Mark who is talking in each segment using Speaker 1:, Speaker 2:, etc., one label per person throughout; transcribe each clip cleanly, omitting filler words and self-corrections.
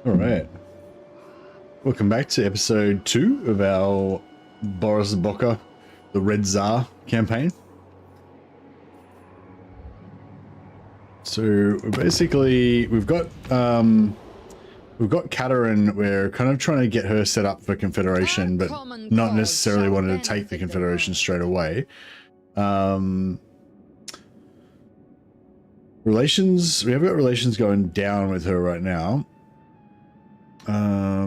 Speaker 1: All right. Welcome back to episode 2 of our Boris Bokha, the Red Tzar campaign. So basically, we've got Katerin. We're kind of trying to get her set up for Confederation, but not necessarily wanting to take the Confederation straight away. Relations. We have got relations going down with her right now.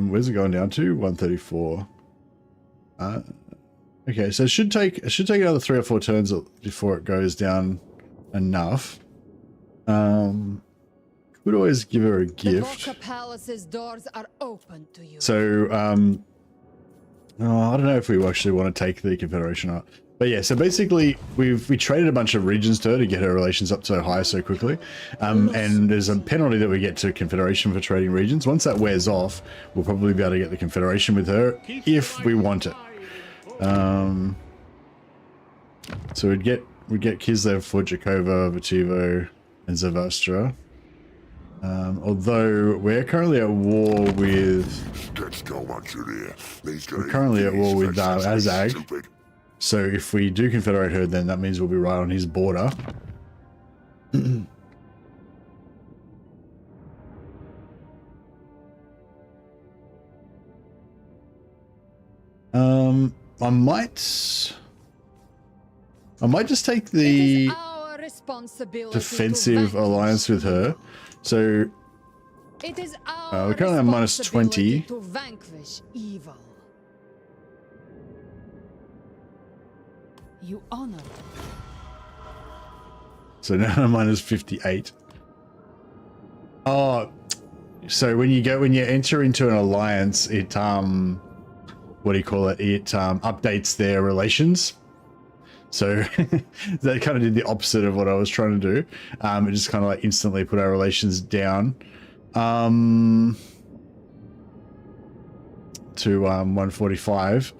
Speaker 1: Where's it going down to? 134. Okay, so it should take another 3 or 4 turns before it goes down enough. Could always give her a gift.
Speaker 2: The Bokha Palace's doors are open to you.
Speaker 1: So I don't know if we actually want to take the Confederation out. But yeah, so basically we traded a bunch of regions to her to get her relations up so high so quickly. And there's a penalty that we get to Confederation for trading regions. Once that wears off, we'll probably be able to get the Confederation with her if we want it. So we'd get Kislev, Forjakova, Vativo, and Zavastra. Although we're currently at war with Azag. So if we do confederate her, then that means we'll be right on his border. I might just take the defensive alliance with her. So
Speaker 2: it is
Speaker 1: we're currently at minus 20.
Speaker 2: to vanquish evil. You honor.
Speaker 1: So now I'm minus 58. Oh, so when you enter into an alliance, it what do you call it? It updates their relations. So that kind of did the opposite of what I was trying to do. It just kind of like instantly put our relations down to 145.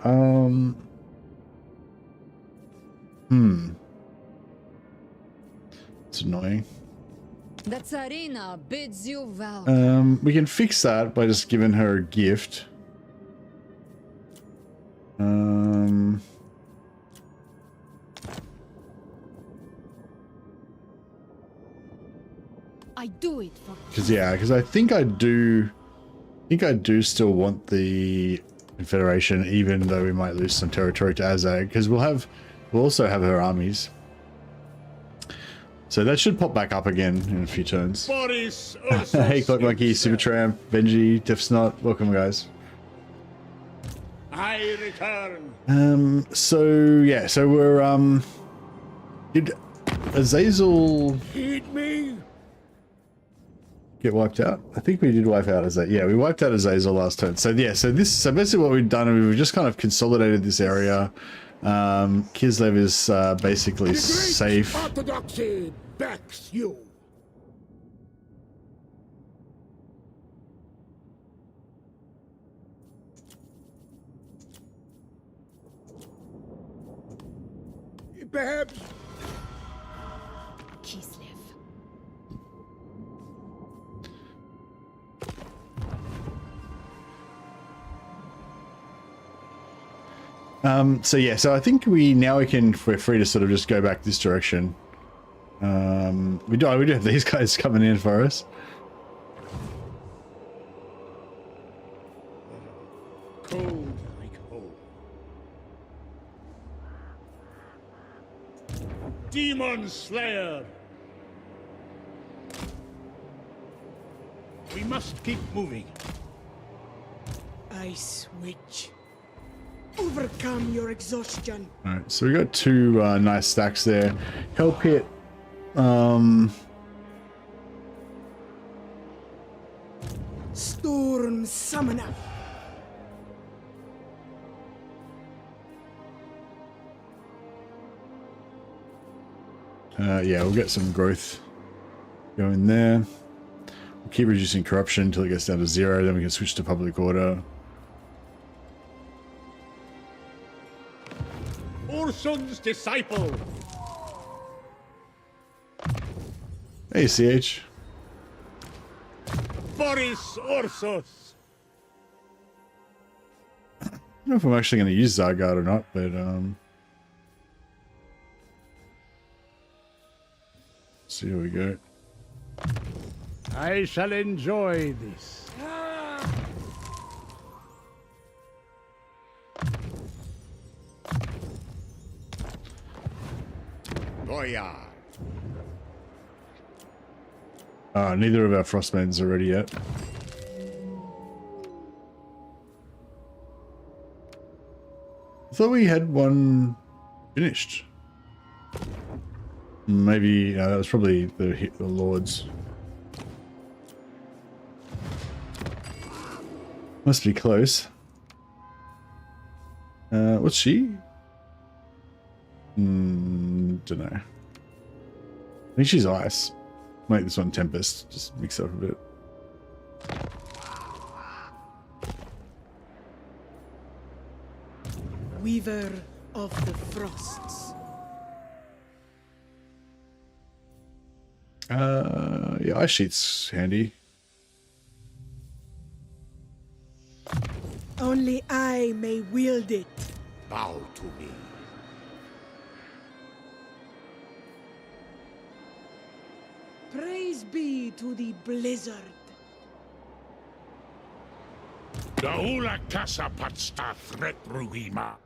Speaker 1: It's annoying.
Speaker 2: The Tsarina bids you welcome.
Speaker 1: We can fix that by just giving her a gift.
Speaker 2: I do it for
Speaker 1: because I think I do still want the Confederation, even though we might lose some territory to Azag, because we'll also have her armies. So that should pop back up again in a few turns.
Speaker 3: Boris,
Speaker 1: Hey, Clock Monkey, Supertramp, Benji, Diffsnot, welcome guys.
Speaker 3: I return.
Speaker 1: So yeah, so we're did Azazel
Speaker 3: Heed me.
Speaker 1: get wiped out? I think we did wipe out Azazel. Yeah, we wiped out Azazel last turn. So yeah, so basically what we've done, we've just kind of consolidated this area. Kislev is basically safe.
Speaker 3: Orthodoxy backs you. Perhaps.
Speaker 2: Kislev.
Speaker 1: So yeah, so I think we're free to sort of just go back this direction. We do have these guys coming in for us.
Speaker 3: Cold like home. Demon Slayer. We must keep moving.
Speaker 4: Ice Witch. Overcome your exhaustion.
Speaker 1: Alright, so we got 2 nice stacks there. Help hit.
Speaker 4: Storm Summoner.
Speaker 1: Yeah, we'll get some growth going there. We'll keep reducing corruption until it gets down to 0, then we can switch to public order.
Speaker 3: Ursun's disciple.
Speaker 1: Hey, CH.
Speaker 3: Boris Ursus.
Speaker 1: I don't know if I'm actually going to use Zargard or not, but see how we go.
Speaker 3: I shall enjoy this. Boya.
Speaker 1: Neither of our frostmaidens are ready yet. I thought we had one finished. Maybe that was probably the lords. Must be close. What's she? Don't know. I think she's ice. Make this one Tempest. Just mix it up a bit.
Speaker 4: Weaver of the Frosts.
Speaker 1: Yeah, ice sheet's handy.
Speaker 4: Only I may wield it.
Speaker 3: Bow to me.
Speaker 4: Praise be to the blizzard.
Speaker 3: Daula casa patsta threat rugima.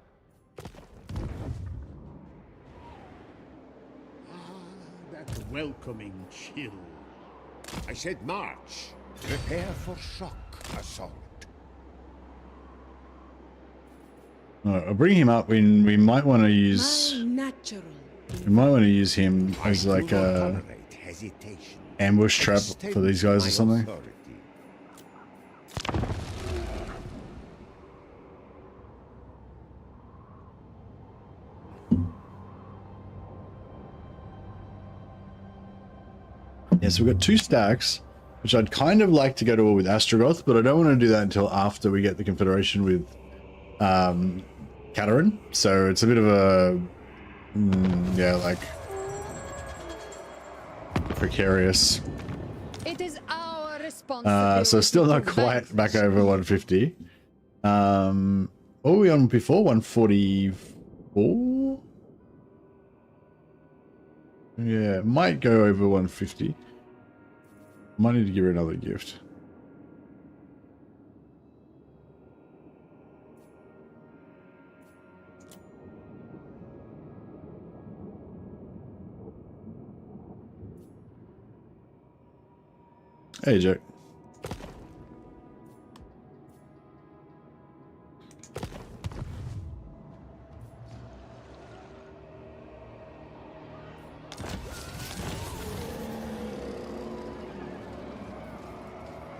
Speaker 3: That welcoming chill. I said march. Prepare for shock assault.
Speaker 1: I'll bring him up. We might want to use.
Speaker 4: My natural.
Speaker 1: We might want to use him as
Speaker 3: I
Speaker 1: like
Speaker 3: do not
Speaker 1: a
Speaker 3: tolerate hesitation.
Speaker 1: ambush trap for these guys or something.
Speaker 3: Authority.
Speaker 1: Yeah, so we've got 2 stacks, which I'd kind of like to go to war with Astrogoth, but I don't want to do that until after we get the Confederation with Katarin. So it's a bit of a yeah, like precarious.
Speaker 2: It is our responsibility.
Speaker 1: So still not
Speaker 2: to
Speaker 1: quite
Speaker 2: vanquish
Speaker 1: back over 150. What were we on before? 144? Yeah, might go over 150. Might need to give her another gift. Hey, Jack.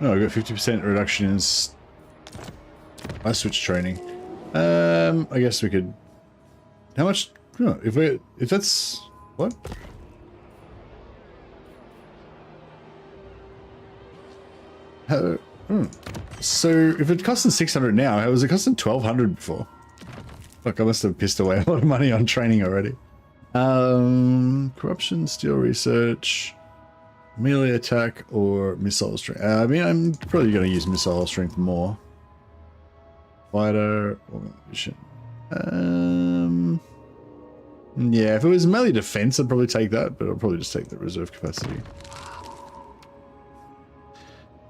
Speaker 1: No, I got 50% reduction in I switch training. I guess we could. How much? No, if that's what? So if it costs 600 now, how was it costing 1200 before? Look, I must have pissed away a lot of money on training already. Corruption, steel research, melee attack, or missile strength. I mean, I'm probably going to use missile strength more. Fighter, organization. Yeah, if it was melee defense, I'd probably take that, but I'll probably just take the reserve capacity.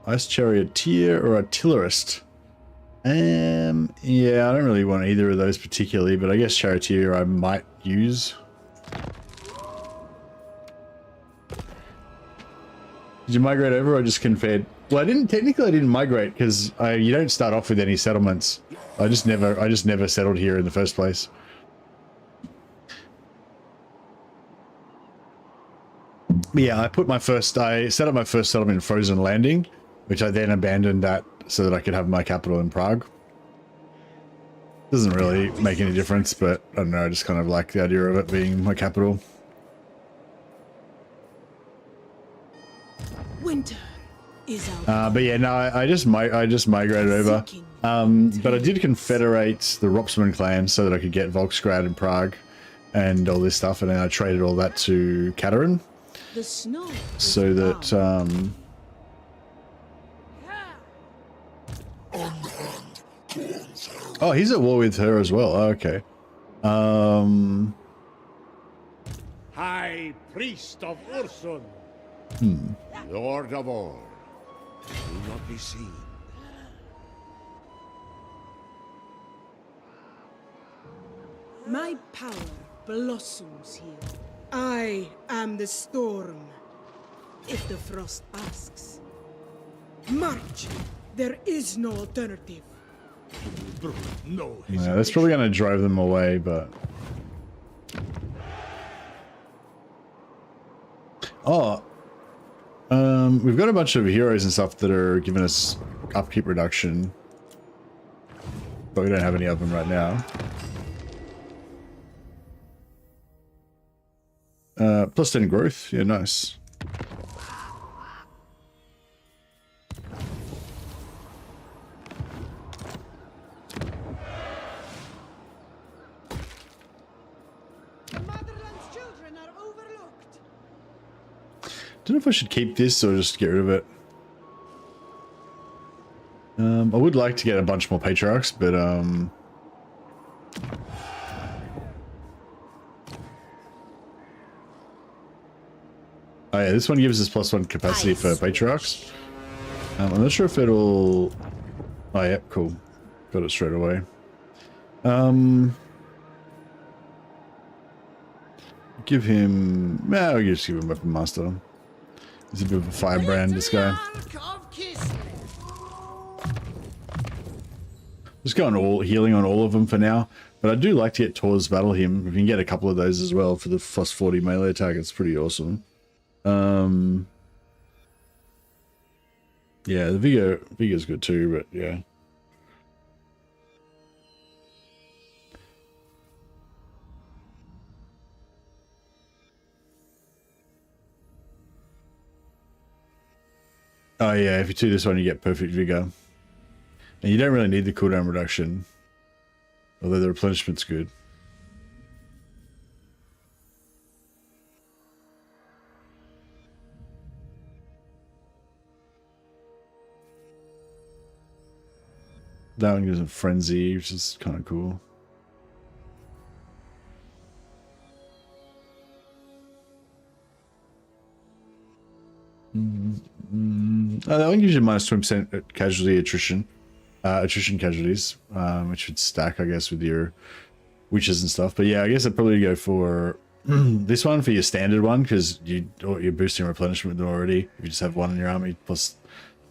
Speaker 1: Ice Charioteer or Artillerist? Yeah, I don't really want either of those particularly, but I guess Charioteer I might use. Did you migrate over or just conferred? Well, I didn't migrate because you don't start off with any settlements. I just never settled here in the first place. But yeah, I set up my first settlement in Frozen Landing, which I then abandoned that so that I could have my capital in Prague. Doesn't really make any difference, but I don't know, I just kind of like the idea of it being my capital.
Speaker 4: Winter is out.
Speaker 1: But yeah, no, I just migrated over. But I did confederate the Ropsman clan so that I could get Volksgrad and Prague and all this stuff, and then I traded all that to Katarin.
Speaker 4: The snow
Speaker 1: So that Oh, he's at war with her as well. Oh, okay.
Speaker 3: High Priest of Ursus. Lord of all. Do not be seen.
Speaker 4: My power blossoms here. I am the storm, if the frost asks. March! There is no alternative.
Speaker 3: No
Speaker 1: Yeah, that's probably going to drive them away, but... Oh. We've got a bunch of heroes and stuff that are giving us upkeep reduction. But we don't have any of them right now. Plus 10 growth. Yeah, nice.
Speaker 4: The motherland's children are overlooked.
Speaker 1: Don't know if I should keep this or just get rid of it. I would like to get a bunch more patriarchs, but oh yeah, this one gives us +1 capacity for patriarchs. I'm not sure if it'll... Oh yeah, cool. Got it straight away. Give him... Nah, I'll just give him Weapon Master. He's a bit of a firebrand, this guy. Just going all healing on all of them for now. But I do like to get Tor's Battle Hymn. If you can get a couple of those as well for the +40 melee attack, it's pretty awesome. Yeah, the Vigor's good too, but yeah. Oh yeah, if you do this one, you get Perfect Vigor. And you don't really need the cooldown reduction. Although the replenishment's good. That one gives a Frenzy, which is kind of cool. That one gives you -20% casualty attrition. Attrition casualties, which would stack, I guess, with your witches and stuff. But yeah, I guess I'd probably go for this one for your standard one, because you're boosting replenishment with it already. If you just have one in your army, plus,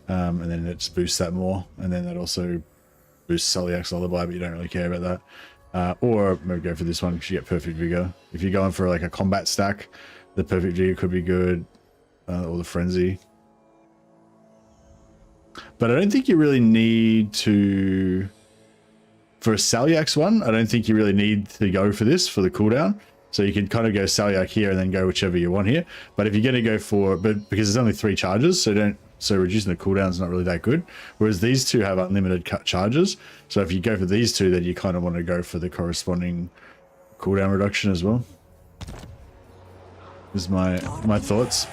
Speaker 1: and then it just boosts that more. And then that also boosts Celiac's Lullaby, but you don't really care about that. Or maybe go for this one, because you get Perfect Vigor. If you're going for like a combat stack, the Perfect Vigor could be good, or the Frenzy. But I don't think you really need to... For a Celiac's one, I don't think you really need to go for this, for the cooldown. So you can kind of go Celiac here and then go whichever you want here. But if you're going to go for... But because there's only 3 charges, so reducing the cooldown is not really that good. Whereas these two have unlimited charges. So if you go for these two, then you kind of want to go for the corresponding cooldown reduction as well. This is my thoughts.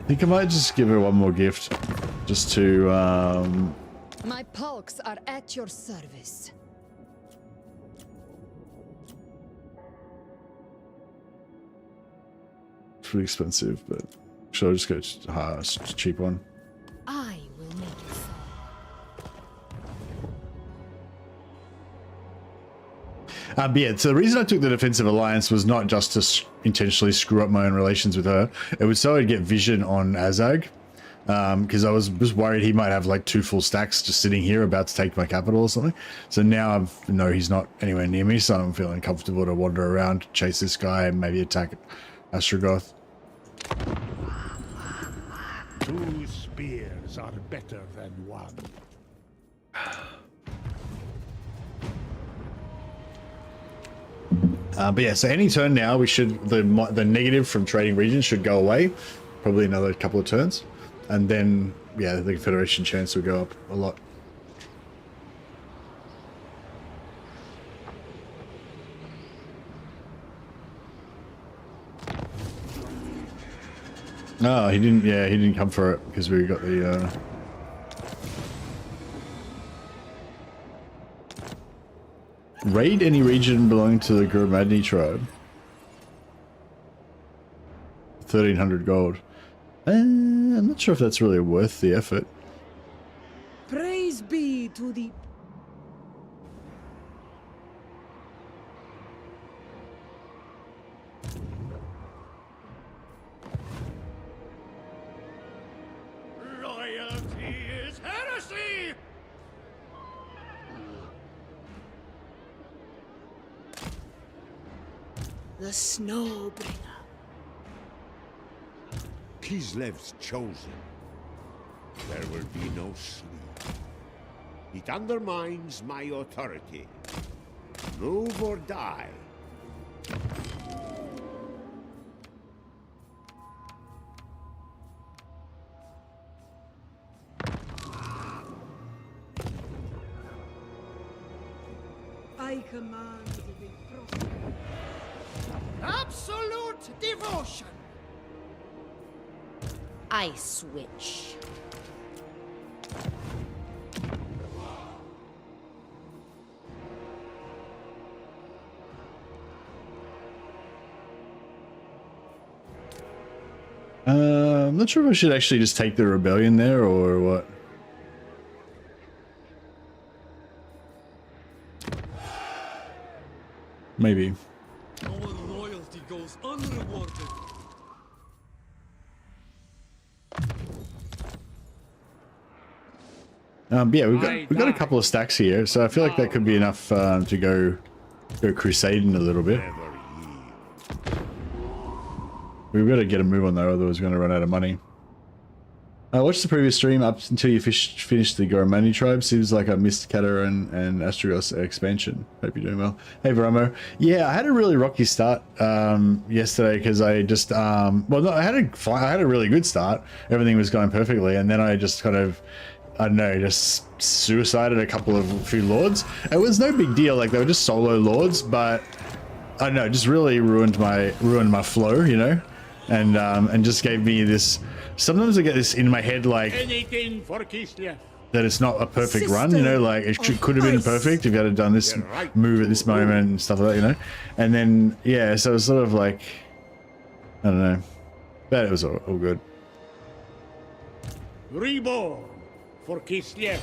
Speaker 1: I think I might just give her one more gift, just to
Speaker 2: My pulks are at your service.
Speaker 1: it's pretty expensive, but should I just go to cheap one?
Speaker 2: I will make it so.
Speaker 1: But yeah, so the reason I took the defensive alliance was not just to intentionally screw up my own relations with her. It was so I'd get vision on Azag, because I was just worried he might have like 2 full stacks just sitting here about to take my capital or something. So now I know he's not anywhere near me, so I'm feeling comfortable to wander around, chase this guy, and maybe attack Astrogoth.
Speaker 3: 2 spears are better than 1.
Speaker 1: But yeah, so any turn now, we should the negative from trading regions should go away, probably another couple of turns, and then yeah, the Federation chance will go up a lot. Oh, he didn't. Yeah, he didn't come for it because we got the. Raid any region belonging to the Gromadni tribe. 1,300 gold. I'm not sure if that's really worth the effort.
Speaker 4: Praise be to the...
Speaker 3: Loyalty is heresy!
Speaker 4: the Snowbringer.
Speaker 3: Kislev's chosen. There will be no sleep. It undermines my authority. Move or die.
Speaker 4: I command the prosperity.
Speaker 5: Absolute devotion.
Speaker 6: I switch.
Speaker 1: I'm not sure if I should actually just take the rebellion there or what. Maybe.
Speaker 5: Our loyalty goes unrewarded.
Speaker 1: Yeah, we've got a couple of stacks here, so I feel like that could be enough to go crusading a little bit.
Speaker 3: Never yield.
Speaker 1: We've got to get a move on though, otherwise we're going to run out of money. Watch the previous stream up until you finished the Goromani tribe. Seems like I missed Kata and Astragos expansion. Hope you're doing well. Hey Varamo. Yeah, I had a really rocky start yesterday because I just well, no, I had a really good start. Everything was going perfectly, and then I just kind of, I don't know, just suicided a few lords. It was no big deal, like they were just solo lords, but I don't know, it just really ruined my flow, you know, and just gave me this. Sometimes I get this in my head, like
Speaker 3: Anything for Kislev.
Speaker 1: that it's not a perfect run, you know, like it could have been perfect if you had done this move at this moment and stuff like that, you know. And then yeah, so it was sort of like, I don't know, but it was all good.
Speaker 3: Reborn for Kislev.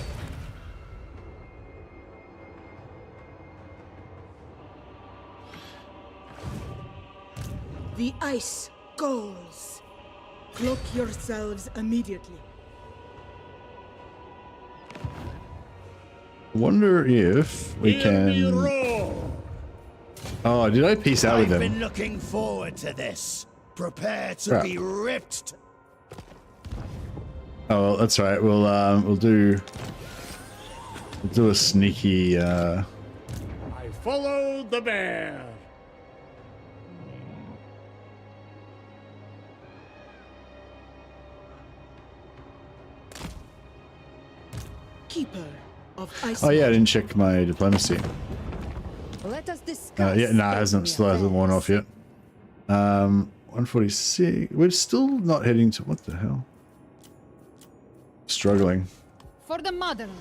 Speaker 4: The ice calls. Cloak yourselves immediately.
Speaker 1: Wonder if we
Speaker 3: Hear me
Speaker 1: can.
Speaker 3: roar.
Speaker 1: Oh, did I peace out with
Speaker 7: I've
Speaker 1: them?
Speaker 7: been looking forward to this. Prepare to
Speaker 1: Crap.
Speaker 7: be ripped.
Speaker 1: Oh, well, that's right. We'll do a sneaky.
Speaker 3: I follow the bear.
Speaker 4: Keeper of ice.
Speaker 1: Oh yeah, I didn't check my diplomacy.
Speaker 2: Let us discuss.
Speaker 1: Yeah, no, it hasn't. Still hasn't worn off yet. 146. We're still not heading to, what the hell? Struggling.
Speaker 2: For the motherland.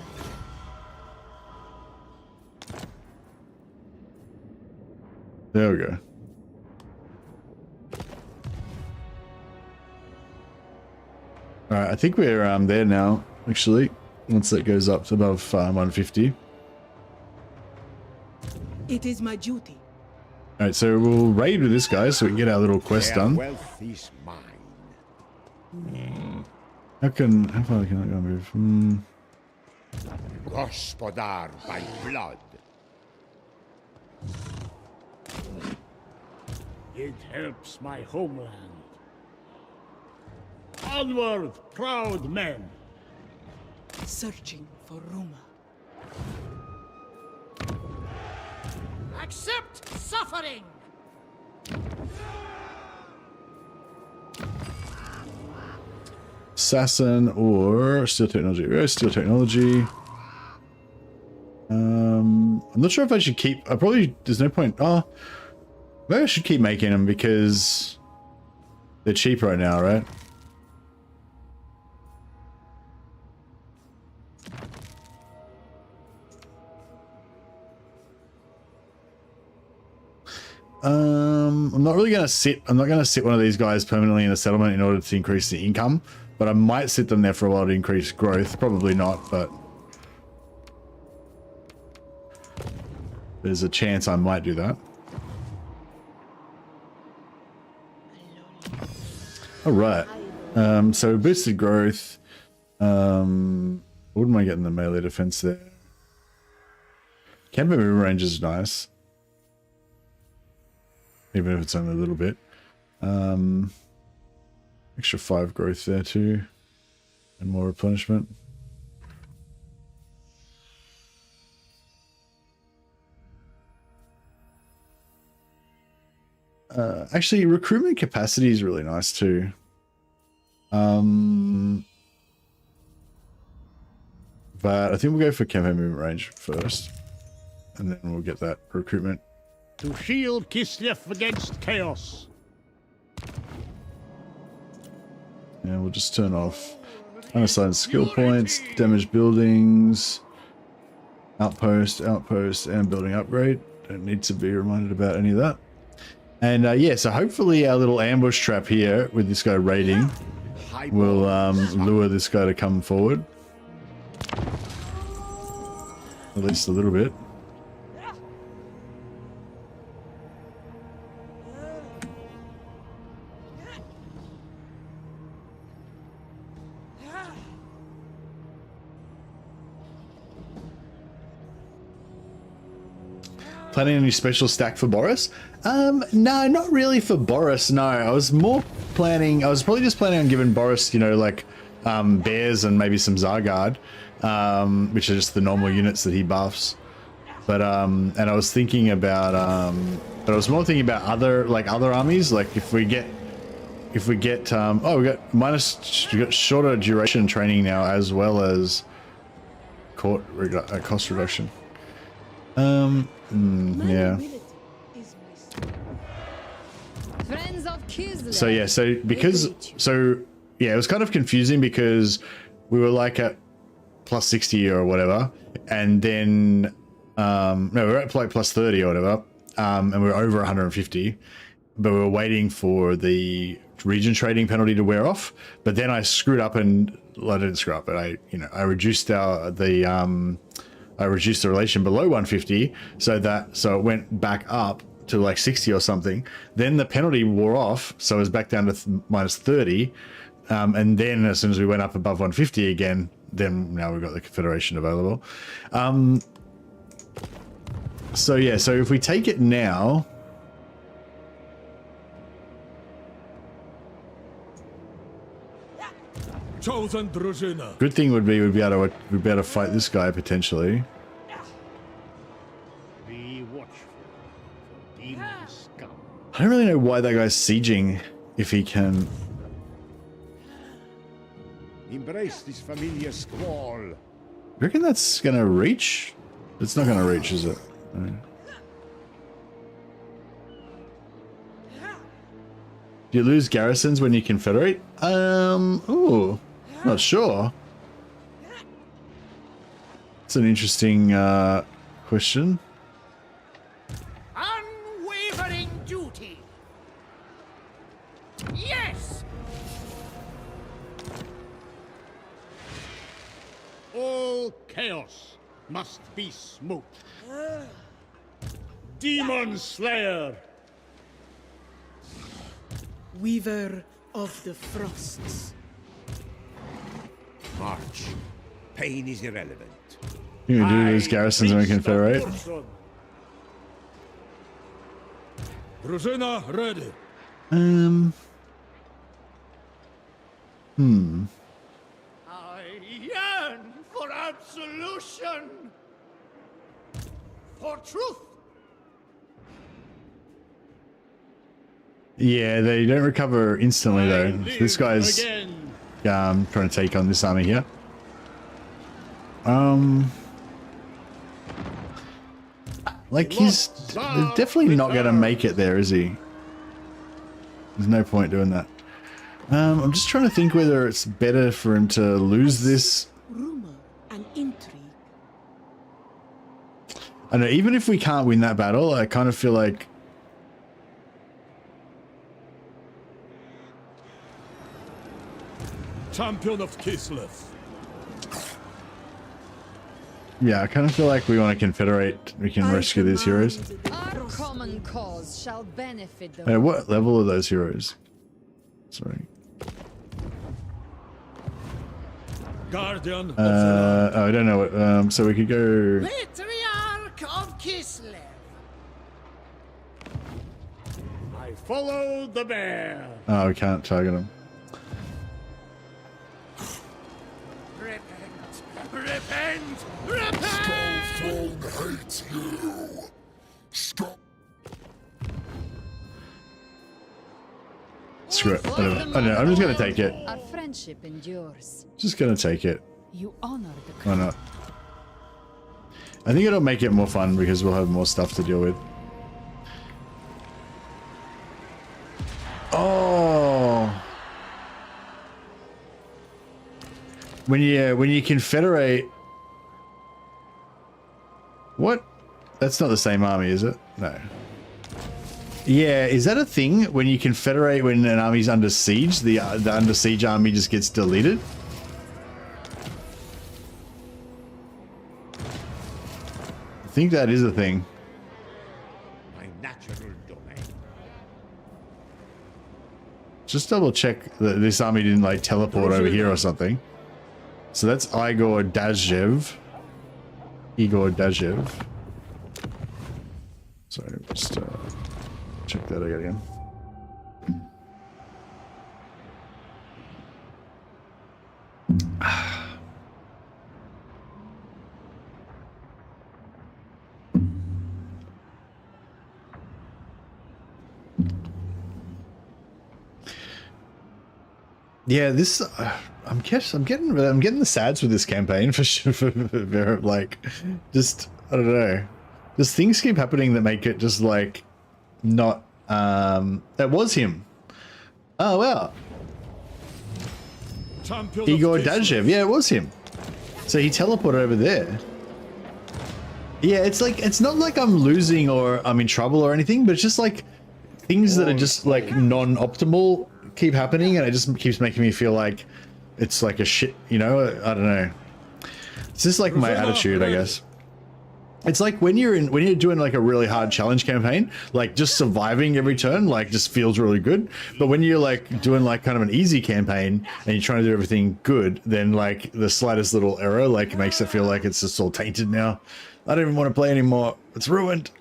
Speaker 1: There we go. All right, I think we're there now. Actually, once that goes up to above 150.
Speaker 4: It is my duty.
Speaker 1: All right, so we'll raid with this guy so we can get our little quest
Speaker 3: Their
Speaker 1: done.
Speaker 3: wealth is mine.
Speaker 1: How far can I go move?
Speaker 3: Gospodar by blood. It helps my homeland. Onward, proud men.
Speaker 4: Searching for rumor.
Speaker 5: Accept suffering.
Speaker 1: Assassin or steel technology? We go steel technology. I'm not sure if I should keep. I probably, there's no point. Oh, maybe I should keep making them because they're cheap right now, right? I'm not really going to sit. I'm not going to sit one of these guys permanently in a settlement in order to increase the income, but I might sit them there for a while to increase growth. Probably not, but there's a chance I might do that. All right. So boosted growth. Wouldn't mind getting the melee defense there. Campaign movement range is nice, even if it's only a little bit. Extra 5 growth there too, and more replenishment. Actually, recruitment capacity is really nice too. But I think we'll go for campaign movement range first, and then we'll get that recruitment.
Speaker 3: To shield Kislev against chaos.
Speaker 1: And we'll just turn off unassigned skill points, damage buildings, outpost, and building upgrade. Don't need to be reminded about any of that. And yeah, so hopefully our little ambush trap here with this guy raiding will lure this guy to come forward. At least a little bit. Planning any special stack for Boris? No, not really for Boris, no. I was probably just planning on giving Boris, you know, like bears and maybe some Zargard, which are just the normal units that he buffs. But and I was thinking about but I was more thinking about other armies, like if we get oh, we got shorter duration training now, as well as cost reduction. Yeah.
Speaker 2: Friends of Kislev.
Speaker 1: So yeah, it was kind of confusing because we were like at plus 60 or whatever, and then no, we were at like plus 30 or whatever, and we were over 150, but we were waiting for the region trading penalty to wear off. But then I screwed up, and well, I didn't screw up, but I reduced I reduced the relation below 150, so it went back up to like 60 or something. Then the penalty wore off, so it was back down to minus 30. And then as soon as we went up above 150 again, then now we've got the Confederation available. So yeah, so if we take it now,
Speaker 7: Chosen drużyna.
Speaker 1: good thing would be we'd be able to fight this guy potentially.
Speaker 3: Be watchful. Demon scum.
Speaker 1: I don't really know why that guy's sieging if he can.
Speaker 3: Embrace this familiar squall.
Speaker 1: You reckon that's gonna reach? It's not gonna reach, is it? No. Do you lose garrisons when you confederate? Ooh, not sure. It's an interesting question.
Speaker 5: Unwavering duty. Yes.
Speaker 3: All chaos must be smote. Demon Slayer.
Speaker 4: Weaver of the Frosts.
Speaker 7: March. Pain is irrelevant.
Speaker 1: You can do lose garrisons when we confederate.
Speaker 7: Drużyna ready.
Speaker 5: I yearn for absolution. For truth.
Speaker 1: Yeah, they don't recover instantly though. This guy's
Speaker 3: Again.
Speaker 1: trying to take on this army here. Like he's definitely not gonna make it there, is he? There's no point doing that. I'm just trying to think whether it's better for him to lose this.
Speaker 4: Rumor and intrigue.
Speaker 1: I don't know, even if we can't win that battle, I kind of feel like
Speaker 7: Champion of Kislev.
Speaker 1: Yeah, I kind of feel like we want to confederate. We can rescue these heroes.
Speaker 2: Our common cause shall benefit the
Speaker 1: Wait, what level are those heroes? Sorry.
Speaker 7: Guardian of the land.
Speaker 1: I don't know what. So we could go.
Speaker 5: Patriarch of Kislev.
Speaker 3: I follow the bear.
Speaker 1: Oh, we can't target them.
Speaker 5: Repent! Repent! Repent!
Speaker 8: hates you. Stop.
Speaker 1: Screw it. I don't know. I'm just gonna take it.
Speaker 2: Our friendship endures.
Speaker 1: Just gonna take it.
Speaker 2: You honor the
Speaker 1: Why not? I think it'll make it more fun because we'll have more stuff to deal with. Oh. When you confederate. What? That's not the same army, is it? No. Yeah, is that a thing? When you confederate when an army's under siege, the under siege army just gets deleted? I think that is a thing.
Speaker 3: My natural domain.
Speaker 1: Just double check that this army didn't like teleport over here or something. So that's Igor Dazhev. Sorry, just check that again. Yeah, this I'm getting the sads with this campaign for sure. Like, just I don't know. Just things keep happening that make it just like not. That was him. Oh wow.
Speaker 7: Champion
Speaker 1: Igor
Speaker 7: of Kislev.
Speaker 1: Dazhev. Yeah, it was him. So he teleported over there. Yeah, it's like it's not like I'm losing or I'm in trouble or anything, but it's just like things that are just like non-optimal keep happening, and it just keeps making me feel like it's like a shit, you know. I don't know. It's just like my attitude, I guess. It's like when you're doing like a really hard challenge campaign, like just surviving every turn like just feels really good. But when you're like doing like kind of an easy campaign and you're trying to do everything good, then like the slightest little error like makes it feel like it's just all tainted now. I don't even want to play anymore. It's ruined.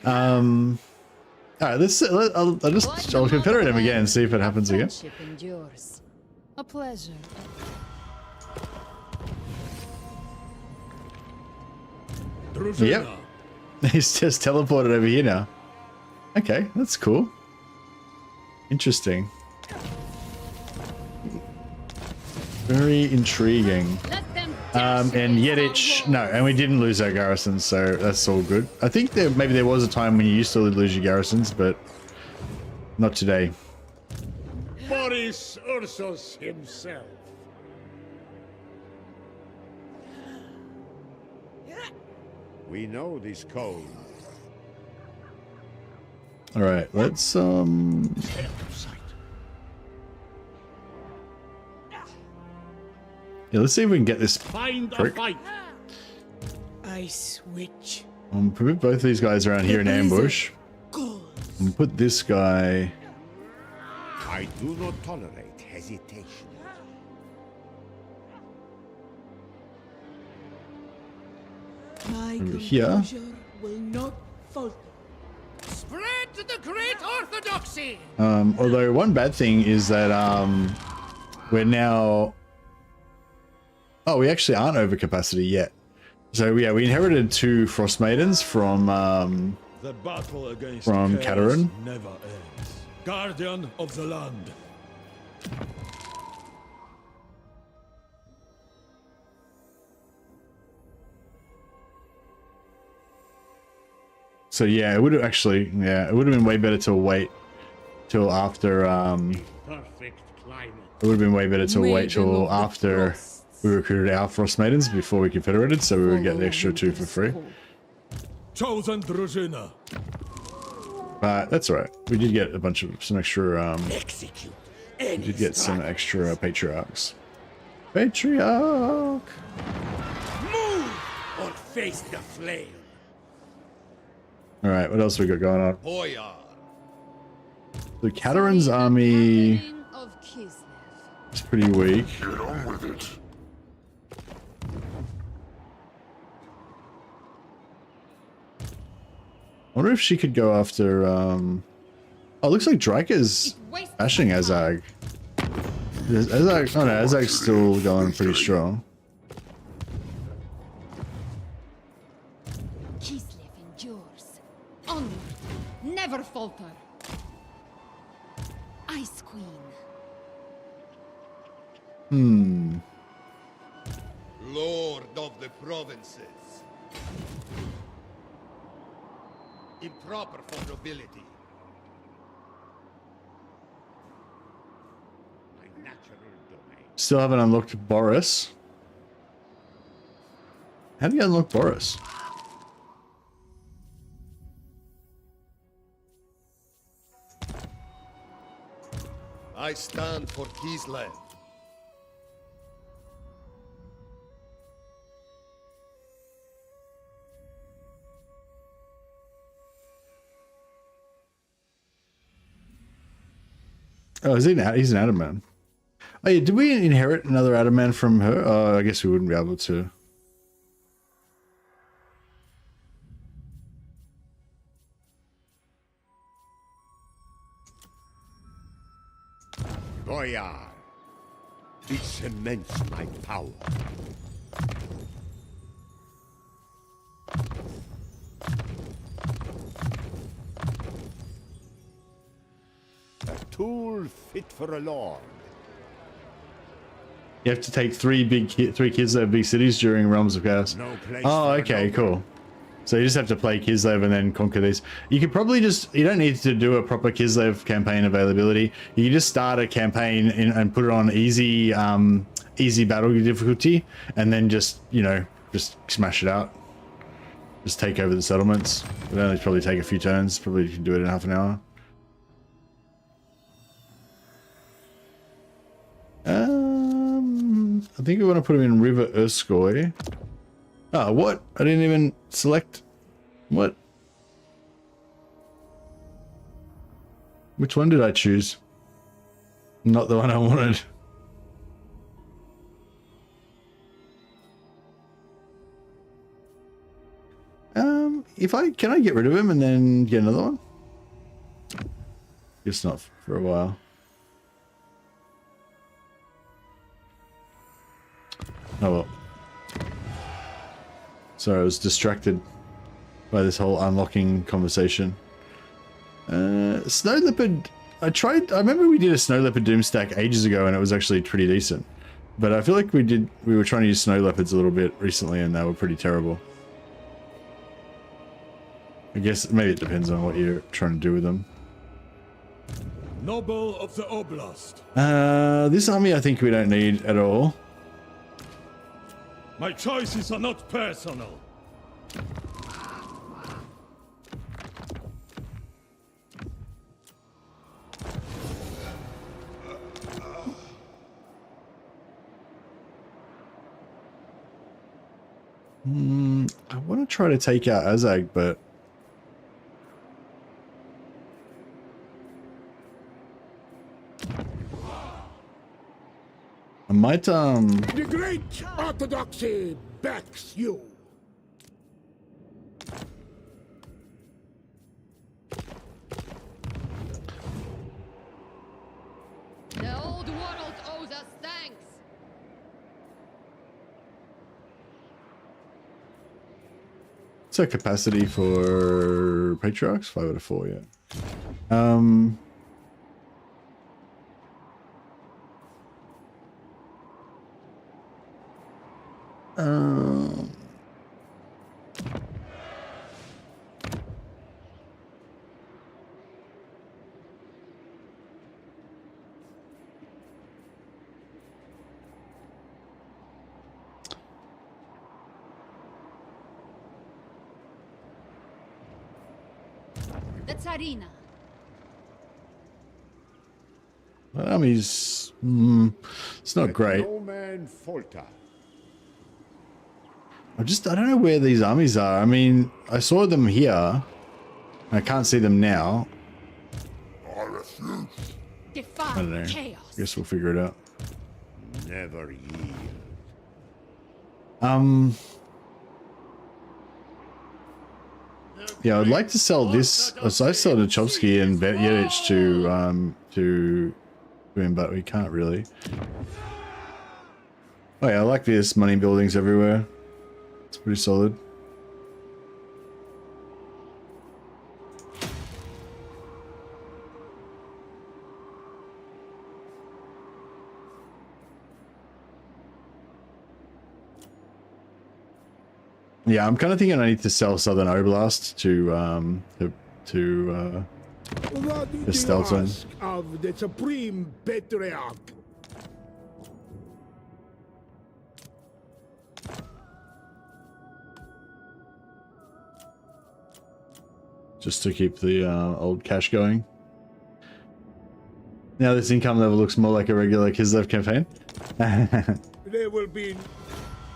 Speaker 1: All right, I'll confederate him again and see if it happens again.
Speaker 2: friendship endures. A pleasure.
Speaker 1: Yep. He's just teleported over here now. Okay, that's cool. Interesting. Very intriguing.
Speaker 2: Let them
Speaker 1: And Yedich, no, and we didn't lose our garrisons, so that's all good. I think maybe there was a time when you used to lose your garrisons, but not today.
Speaker 3: Boris Ursus himself. We know this code.
Speaker 1: All right, let's
Speaker 3: Stay out of sight.
Speaker 1: yeah, let's see if we can get this.
Speaker 3: Find a
Speaker 1: Prick.
Speaker 3: fight.
Speaker 4: I switch.
Speaker 1: Put both these guys around here in ambush.
Speaker 4: Goals.
Speaker 1: And put this guy.
Speaker 3: I do not tolerate hesitation.
Speaker 4: My
Speaker 1: Over here.
Speaker 4: composure will not falter.
Speaker 5: Spread the great orthodoxy!
Speaker 1: Although one bad thing is that we're now. Oh, we actually aren't over capacity yet. So yeah, we inherited 2 Frost Maidens from
Speaker 7: The battle against
Speaker 1: From
Speaker 7: chaos
Speaker 1: Katerin.
Speaker 7: never ends. Guardian of the land.
Speaker 1: So yeah, it would have actually, yeah, it would have been way better to wait till after,
Speaker 3: Perfect climate.
Speaker 1: it would have been way better to wait
Speaker 2: Maiden
Speaker 1: till
Speaker 2: of the
Speaker 1: after
Speaker 2: Frosts.
Speaker 1: we recruited our Frost Maidens before we confederated, so we would get the extra 2 for free.
Speaker 7: Chosen drużyna.
Speaker 1: But that's alright. We did get a bunch of, some extra,
Speaker 3: Execute.
Speaker 1: We did get some extra patriarchs. Patriarch!
Speaker 3: Move or face the flame.
Speaker 1: Alright, what else we got going on?
Speaker 3: Boyar.
Speaker 1: The Catarin's army
Speaker 2: Gathering of Kislev.
Speaker 1: is pretty weak.
Speaker 8: Get on with it.
Speaker 1: I wonder if she could go after, Oh, it looks like Drika's bashing Azag. Azag, oh no, Azag's still going pretty strong.
Speaker 2: Kislev endures. Onward. Never falter. Ice Queen.
Speaker 3: Lord of the provinces. Improper for nobility. My natural domain.
Speaker 1: Still haven't unlocked Boris. How do you unlock Boris?
Speaker 3: I stand for Kislev.
Speaker 1: Oh, he's an Adam Man. Oh yeah, did we inherit another Adam Man from her? Oh, I guess we wouldn't be able to.
Speaker 3: Boyar. It cements my power. A tool fit for a lord.
Speaker 1: You have to take three kids that have big cities during Realms of Chaos.
Speaker 3: No place
Speaker 1: Oh,
Speaker 3: for
Speaker 1: okay,
Speaker 3: noble.
Speaker 1: cool. So you just have to play Kislev and then conquer these. You could probably just, you don't need to do a proper Kislev campaign availability. You can just start a campaign and put it on easy, easy battle difficulty, and then just, you know, just smash it out. Just take over the settlements. It'll only probably take a few turns. Probably you can do it in half an hour. I think we want to put him in River Urskoy. Oh, what? I didn't even select. What? Which one did I choose? Not the one I wanted. Can I get rid of him and then get another one? Guess not for a while. Oh well. Sorry, I was distracted by this whole unlocking conversation. Snow Leopard, I remember we did a Snow Leopard Doom stack ages ago and it was actually pretty decent. But I feel like we were trying to use Snow Leopards a little bit recently and they were pretty terrible. I guess maybe it depends on what you're trying to do with them.
Speaker 7: Noble of the Oblast.
Speaker 1: This army I think we don't need at all.
Speaker 7: My choices are not personal.
Speaker 1: I want to try to take out Azag, but I might
Speaker 8: The great orthodoxy backs you.
Speaker 2: The old world owes us thanks.
Speaker 1: what's our capacity for patriarchs? 5 out of 4, yeah.
Speaker 2: The Tsarina.
Speaker 1: Army's it's not great.
Speaker 3: No man falter.
Speaker 1: I don't know where these armies are. I mean, I saw them here. I can't see them now.
Speaker 8: I refuse.
Speaker 2: Defy
Speaker 1: I don't know.
Speaker 2: chaos.
Speaker 1: I guess we'll figure it out.
Speaker 3: Never yield.
Speaker 1: Yeah, I'd like to sell this. So I sell to Chomsky and Yedich to him, but we can't really. Oh yeah, I like this. Money buildings everywhere. It's pretty solid. Yeah, I'm kind of thinking I need to sell Southern Oblast to
Speaker 8: What do
Speaker 1: Stelton.
Speaker 8: you ask of the Supreme Patriarch?
Speaker 1: just to keep the old cash going. Now this income level looks more like a regular Kislev campaign.
Speaker 8: There will be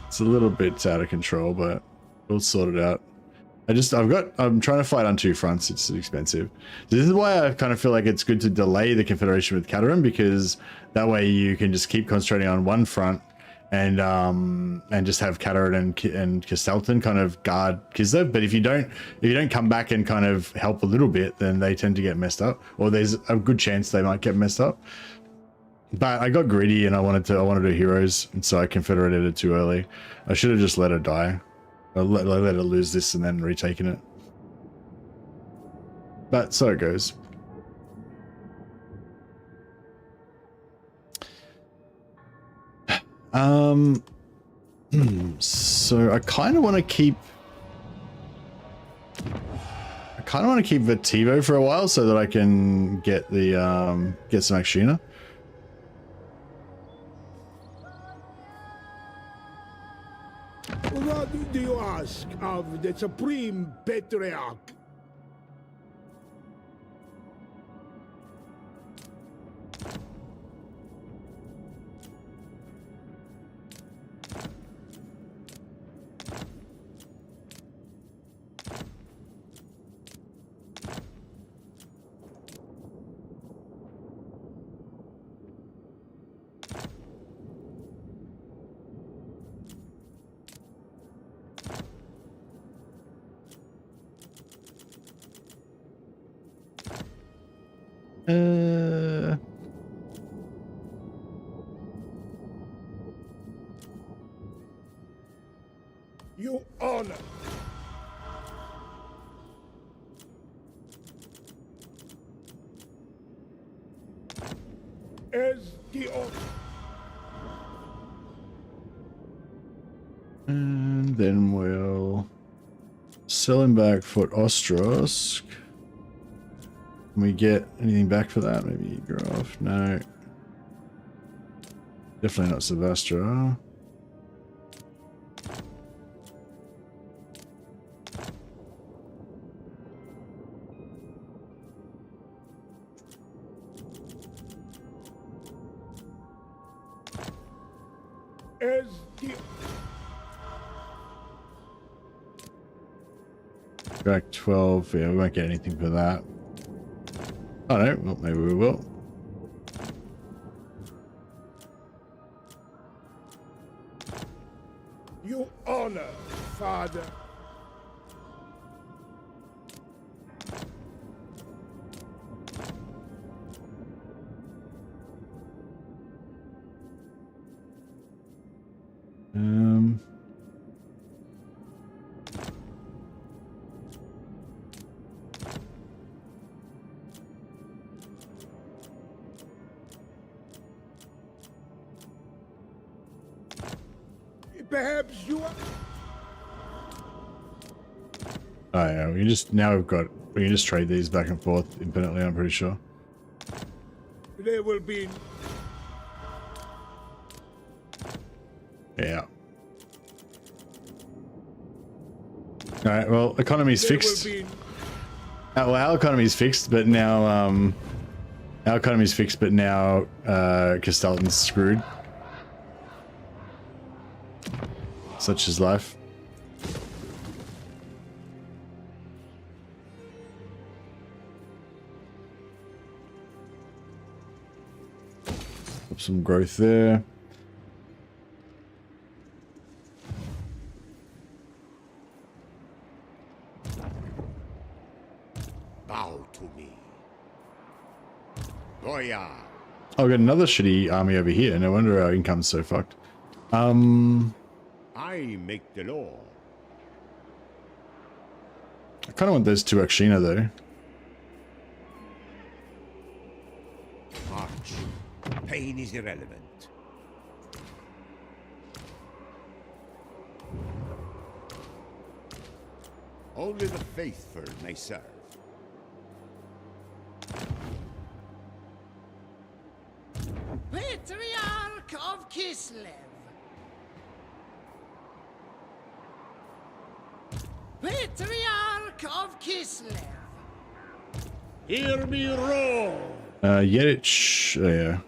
Speaker 1: It's a little bit out of control, but we'll sort it out. I'm trying to fight on two fronts. It's expensive. This is why I kind of feel like it's good to delay the Confederation with Catarin, because that way you can just keep concentrating on one front and just have Catarin and Kistelton kind of guard Kislev. But if you don't come back and kind of help a little bit, then they tend to get messed up, or there's a good chance they might get messed up. But I got greedy and I wanted to heroes, and so I confederated it too early. I should have just let her die. I let her lose this and then retaken it. But so it goes. So I kind of want to keep Vertivo for a while so that I can get the get some Akshina.
Speaker 8: What do you ask of the Supreme Patriarch? You honor. As the
Speaker 1: And then we'll sell him back for Ostrosk. Can we get anything back for that? Maybe Graf? No. Definitely not Sevastra.
Speaker 8: as the
Speaker 1: Back 12. Yeah, we won't get anything for that. Oh no, well, maybe we will.
Speaker 8: you honor, Father. Perhaps you are...
Speaker 1: Oh yeah, we can just we can just trade these back and forth infinitely, I'm pretty sure.
Speaker 8: There will be...
Speaker 1: Yeah. Alright, well, economy's
Speaker 8: There will
Speaker 1: fixed.
Speaker 8: be...
Speaker 1: Well, our economy's fixed, but now Our economy's fixed, but now Castelton's screwed. Such is life. Up some growth there.
Speaker 3: Bow to me. Goya.
Speaker 1: Oh, we got another shitty army over here. No wonder our income's so fucked.
Speaker 3: I make the law.
Speaker 1: I kind of want those two Akshina though.
Speaker 3: March. Pain is irrelevant. Only the faithful may serve.
Speaker 5: Patriarch of Kislev. Patriarch of Kislev.
Speaker 8: Hear me roar!
Speaker 1: Yedich. Oh, yeah.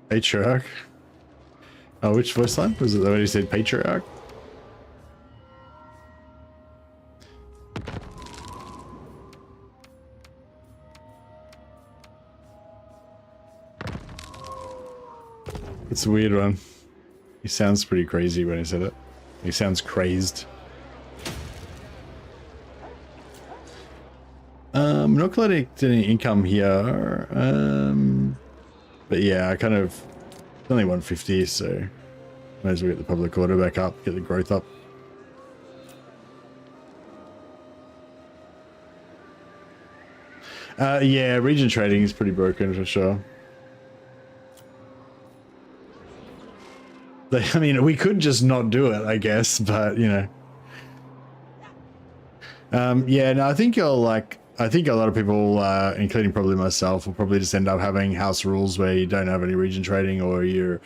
Speaker 1: Patriarch. Oh, which voice line? Was it the way you said Patriarch? It's a weird one. He sounds pretty crazy when he said it. He sounds crazed. I'm not collecting any income here. But yeah, I kind of, it's only 150, so might as well get the public order back up, get the growth up. Yeah, region trading is pretty broken for sure. I mean, we could just not do it, I guess, but you know. Yeah, no, I think a lot of people, including probably myself, will probably just end up having house rules where you don't have any region trading, or you're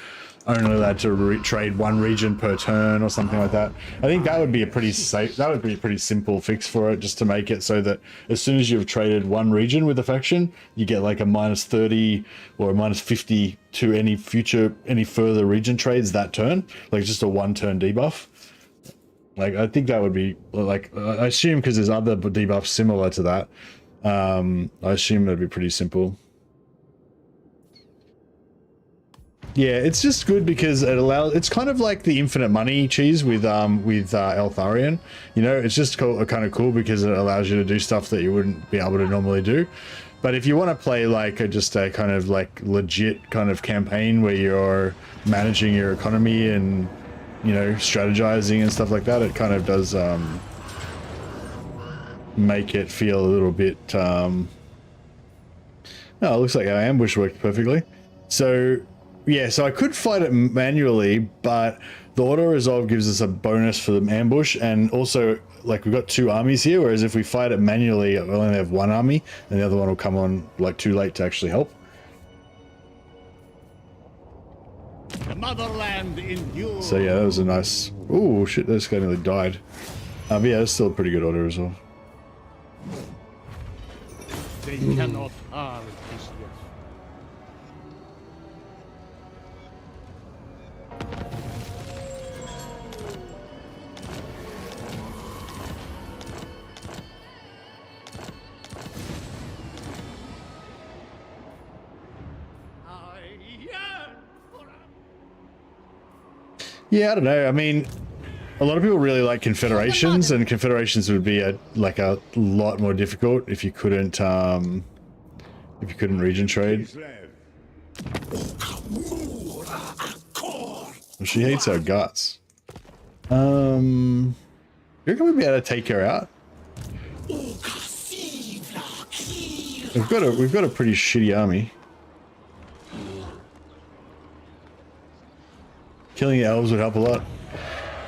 Speaker 1: only allowed to trade one region per turn or something like that. I think that would be a pretty safe, that would be a pretty simple fix for it, just to make it so that as soon as you've traded one region with a faction, you get like a -30 or a -50 to any further region trades that turn, like just a one-turn debuff. Like, I think that would be, like, I assume because there's other debuffs similar to that, I assume it'd be pretty simple. Yeah, it's just good because it allows, it's kind of like the infinite money cheese with Eltharion. You know, it's just kind of cool because it allows you to do stuff that you wouldn't be able to normally do. But if you want to play like just a kind of like legit kind of campaign where you're managing your economy and, you know, strategizing and stuff like that, it kind of does make it feel a little bit oh, it looks like our ambush worked perfectly. So yeah, so I could fight it manually, but the auto resolve gives us a bonus for the ambush, and also like we've got two armies here, whereas if we fight it manually we'll only have one army and the other one will come on like too late to actually help.
Speaker 8: The motherland endures.
Speaker 1: So yeah, that was a nice, oh shit, this guy nearly died. But yeah, it's still a pretty good auto resolve.
Speaker 8: They cannot harm Kislev.
Speaker 1: Yeah, I don't know. I mean, a lot of people really like confederations, and confederations would be a lot more difficult if you couldn't region trade. Well, she hates our guts. You reckon we'd be able to take her out? We've got a pretty shitty army. Killing elves would help a lot.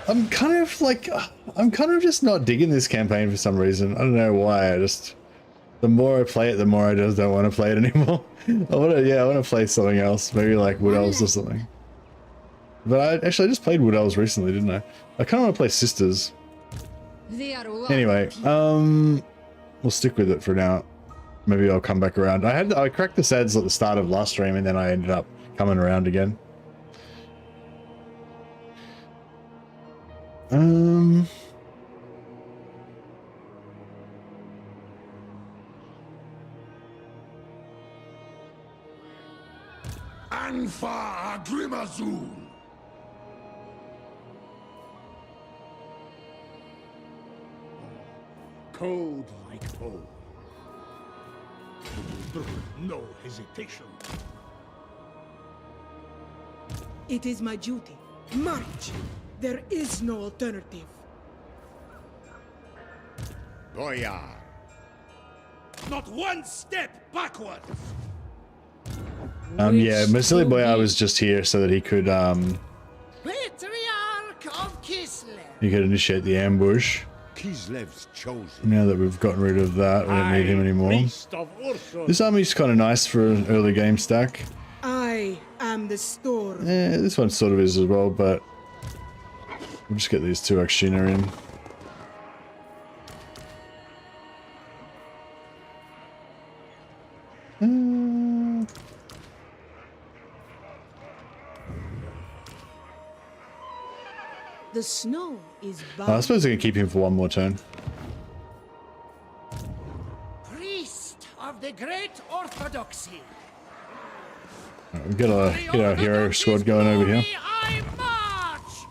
Speaker 1: I'm kind of like, I'm kind of just not digging this campaign for some reason. I don't know why. The more I play it, the more I just don't want to play it anymore. I want to play something else. Maybe like Wood Elves or something. But I just played Wood Elves recently, didn't I? I kind of want to play Sisters. Anyway, we'll stick with it for now. Maybe I'll come back around. I cracked the ads at the start of last stream, and then I ended up coming around again.
Speaker 3: Anfa Grimazul. Cold like home. No hesitation.
Speaker 4: It is my duty. March! There is no alternative.
Speaker 3: Boyar.
Speaker 7: Not one step backwards!
Speaker 1: Yeah, Vasily Boyar was just here so that he could
Speaker 5: Patriarch of Kislev.
Speaker 1: initiate the ambush.
Speaker 3: Kislev's chosen.
Speaker 1: Now that we've gotten rid of that, we don't need him anymore.
Speaker 3: Priest of Ursus.
Speaker 1: This army's kind of nice for an early game stack.
Speaker 4: I am the storm.
Speaker 1: Yeah, this one sort of is as well, but we'll just get these two Akshina in.
Speaker 4: The snow is
Speaker 1: I
Speaker 4: bound.
Speaker 1: suppose I can keep him for one more turn.
Speaker 5: Priest of the great orthodoxy.
Speaker 1: Right, we've got to get our hero squad going over here.
Speaker 5: I march!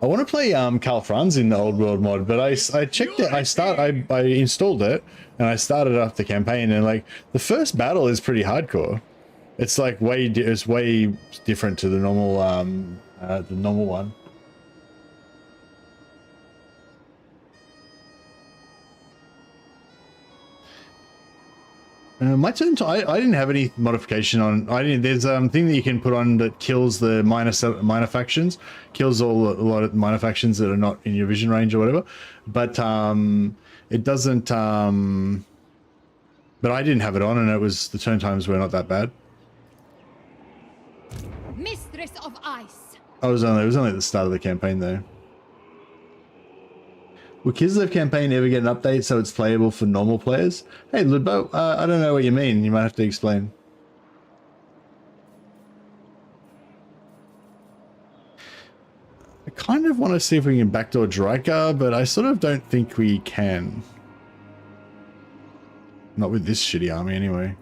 Speaker 1: I want to play Karl Franz in the old world mod, but I checked it. I installed it and I started up the campaign, and like the first battle is pretty hardcore. It's like it's way different to the normal one. My turn. I didn't have any modification on. There's a thing that you can put on that kills the minor factions, kills a lot of minor factions that are not in your vision range or whatever. But it doesn't. But I didn't have it on, and the turn times were not that bad.
Speaker 2: Mistress of Ice.
Speaker 1: It was only at the start of the campaign though. Will Kislev campaign ever get an update so it's playable for normal players? Hey Ludbo, I don't know what you mean. You might have to explain. I kind of want to see if we can backdoor Dryka, but I sort of don't think we can. Not with this shitty army anyway.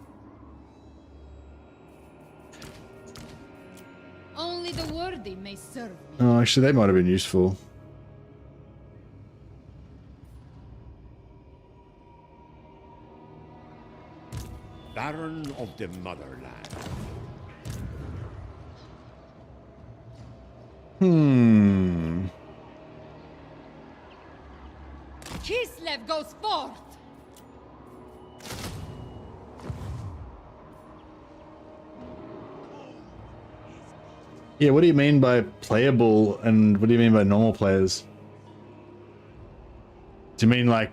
Speaker 2: Only the worthy may serve me.
Speaker 1: Oh, actually they might have been useful.
Speaker 3: Baron of the Motherland.
Speaker 2: Kislev goes forth.
Speaker 1: Yeah, what do you mean by playable and what do you mean by normal players? Do you mean like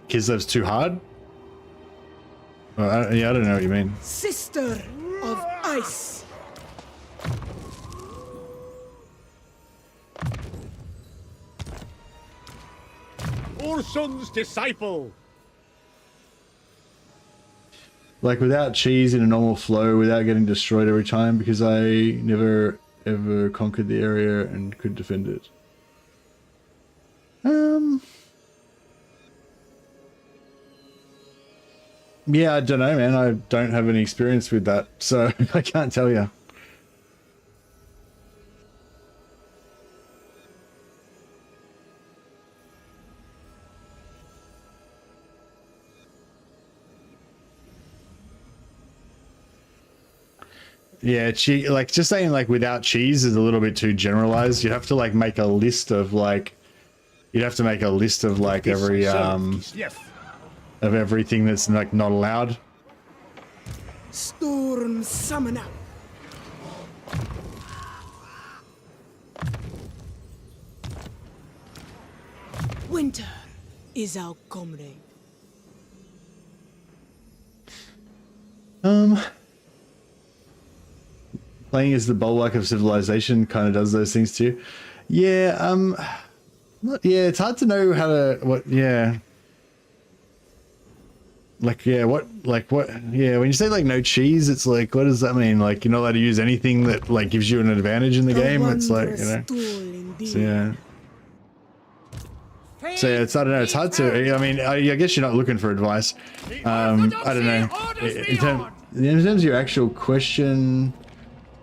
Speaker 1: Kislev's too hard? Yeah, I don't know what you mean.
Speaker 4: Sister of Ice.
Speaker 3: Ursun's disciple.
Speaker 1: Like without cheese in a normal flow, without getting destroyed every time, because I never ever conquered the area and could defend it. Yeah, I don't know, man. I don't have any experience with that, so I can't tell you. Yeah, like just saying like without cheese is a little bit too generalized. You'd have to like make a list of like, every of everything that's like not allowed.
Speaker 4: Storm summoner. Winter is our comrade.
Speaker 1: Playing as the bulwark of civilization kind of does those things too. Yeah, yeah, it's hard to know how to, yeah, when you say like no cheese, it's like, what does that mean? Like, you're not allowed to use anything that like gives you an advantage in the game. It's like, you know, so yeah. So yeah, it's, I don't know, it's hard to, I mean, I guess you're not looking for advice. I don't know. In terms of your actual question,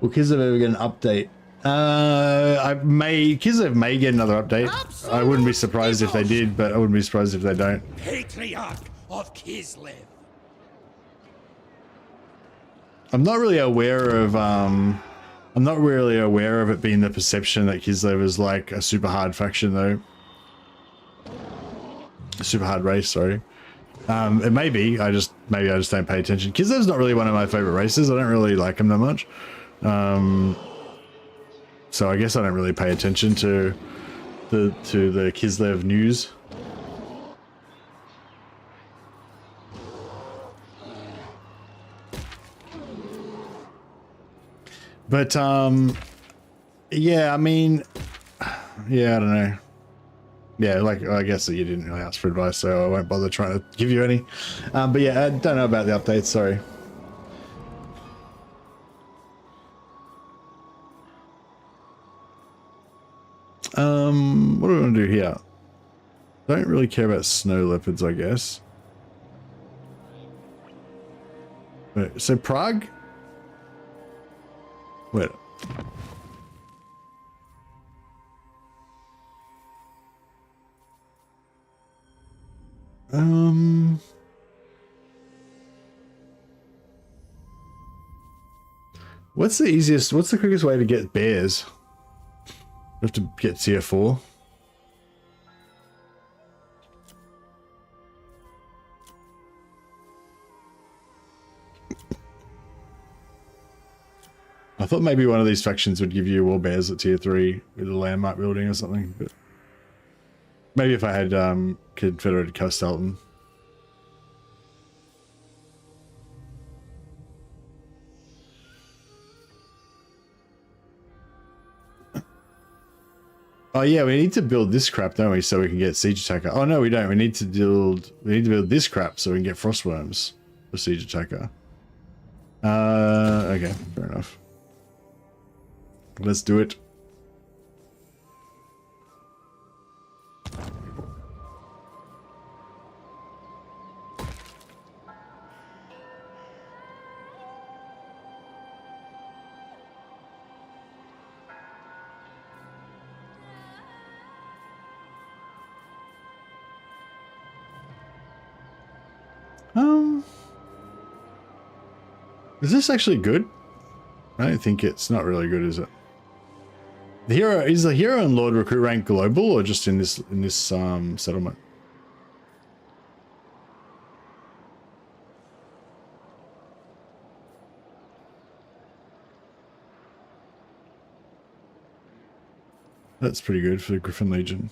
Speaker 1: will Kislev ever get an update? Kislev may get another update. I wouldn't be surprised if they did, but I wouldn't be surprised if they don't.
Speaker 7: Patriarch of Kislev.
Speaker 1: I'm not really aware of it being the perception that Kislev is like a super hard faction though. A super hard race, sorry. It may be, maybe I just don't pay attention. Kislev's not really one of my favorite races. I don't really like them that much. So I guess I don't really pay attention to the Kislev news. But yeah, I mean, yeah, I don't know. Yeah, like, I guess that you didn't really ask for advice, so I won't bother trying to give you any. But yeah, I don't know about the updates, sorry. What do we want to do here? Don't really care about snow leopards, I guess. Wait, so Prague? Wait. What's the quickest way to get bears? We have to get tier 4. I thought maybe one of these factions would give you war bears at tier 3 with a landmark building or something, but maybe if I had Confederated Castelton. Oh yeah, we need to build this crap, don't we, so we can get siege attacker. Oh no, we don't. We need to build this crap so we can get frostworms for siege attacker. Okay, fair enough. Let's do it. Is this actually good? I don't think it's not really good, is it? The hero is the hero and Lord recruit rank global or just in this settlement? That's pretty good for the Griffin Legion.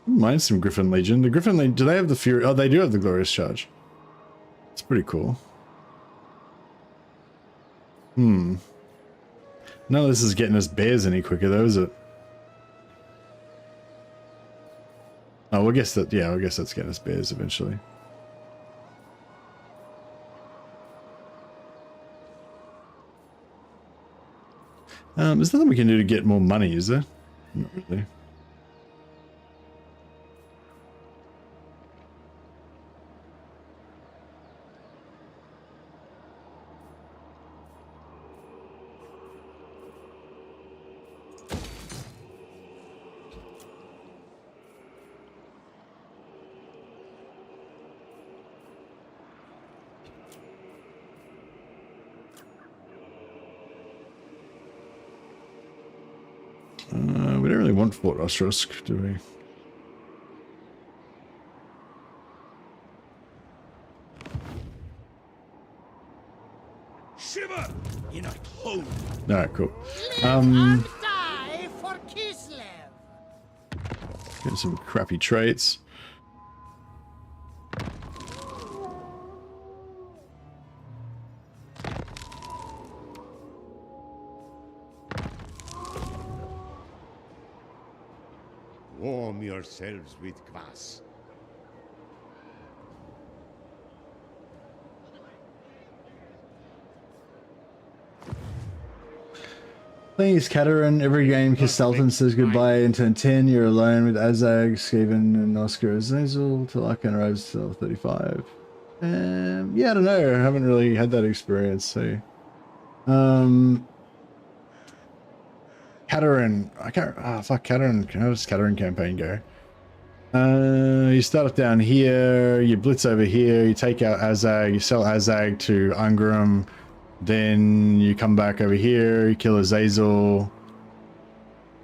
Speaker 1: I wouldn't mind some Griffin Legion. The Griffin Legion, do they have the Fury? Oh, they do have the Glorious Charge. It's pretty cool. None of this is getting us bears any quicker though, is it? Oh, well, I guess that, yeah, I guess that's getting us bears eventually. There's nothing we can do to get more money, is there? Not really. We don't really want Fort Ostrusk, do we?
Speaker 7: Shiver in a hole.
Speaker 1: Alright, cool.
Speaker 5: Live and die for Kislev.
Speaker 1: Get some crappy traits.
Speaker 3: Warm yourselves with kvass.
Speaker 1: Playing as Katerin, every game Kislev says goodbye in turn 10. You're alone with Azag, Skaven, and Oscar Azazel till Arkan arrives till 35. Yeah, I don't know. I haven't really had that experience, so. Katerin. I can't. Ah, fuck Katerin. How does Katerin campaign go? You start off down here, you blitz over here, you take out Azag, you sell Azag to Ungram. Then you come back over here, you kill Azazel.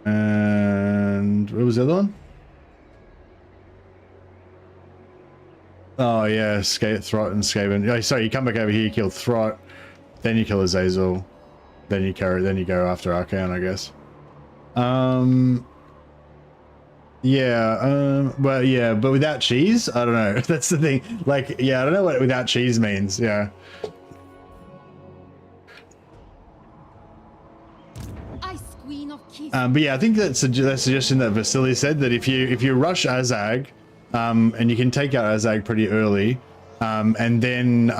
Speaker 1: And what was the other one? Oh yeah, Throt and Skaven. Oh, sorry, you come back over here, you kill Throt, then you kill Azazel, then you go after Arcan, I guess. Well, yeah, but without cheese, I don't know. That's the thing. Like, yeah, I don't know what without cheese means. Yeah. But yeah, I think that's that suggestion that Vasily said, that if you rush Azag, and you can take out Azag pretty early, and then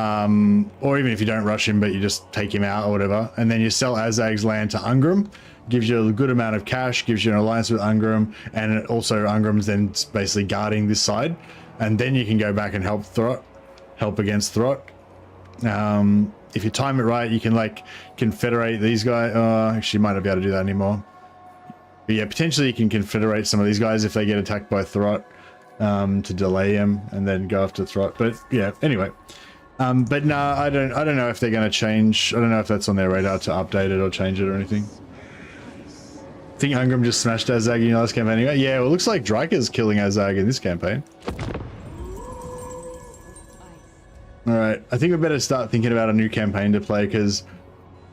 Speaker 1: or even if you don't rush him but you just take him out or whatever, and then you sell Azag's land to Ungram, gives you a good amount of cash, gives you an alliance with Ungram, and also Ungram's then basically guarding this side, and then you can go back and help against Throt. If you time it right, you can like confederate these guys. Actually, you might not be able to do that anymore. But yeah, potentially you can confederate some of these guys if they get attacked by Throt, to delay him and then go after Throt. But yeah, anyway. But no, I don't know if they're going to change. I don't know if that's on their radar to update it or change it or anything. I think Ungram just smashed Azag in the last campaign anyway. Yeah, well, it looks like Dryker's killing Azag in this campaign. Alright, I think we better start thinking about a new campaign to play, because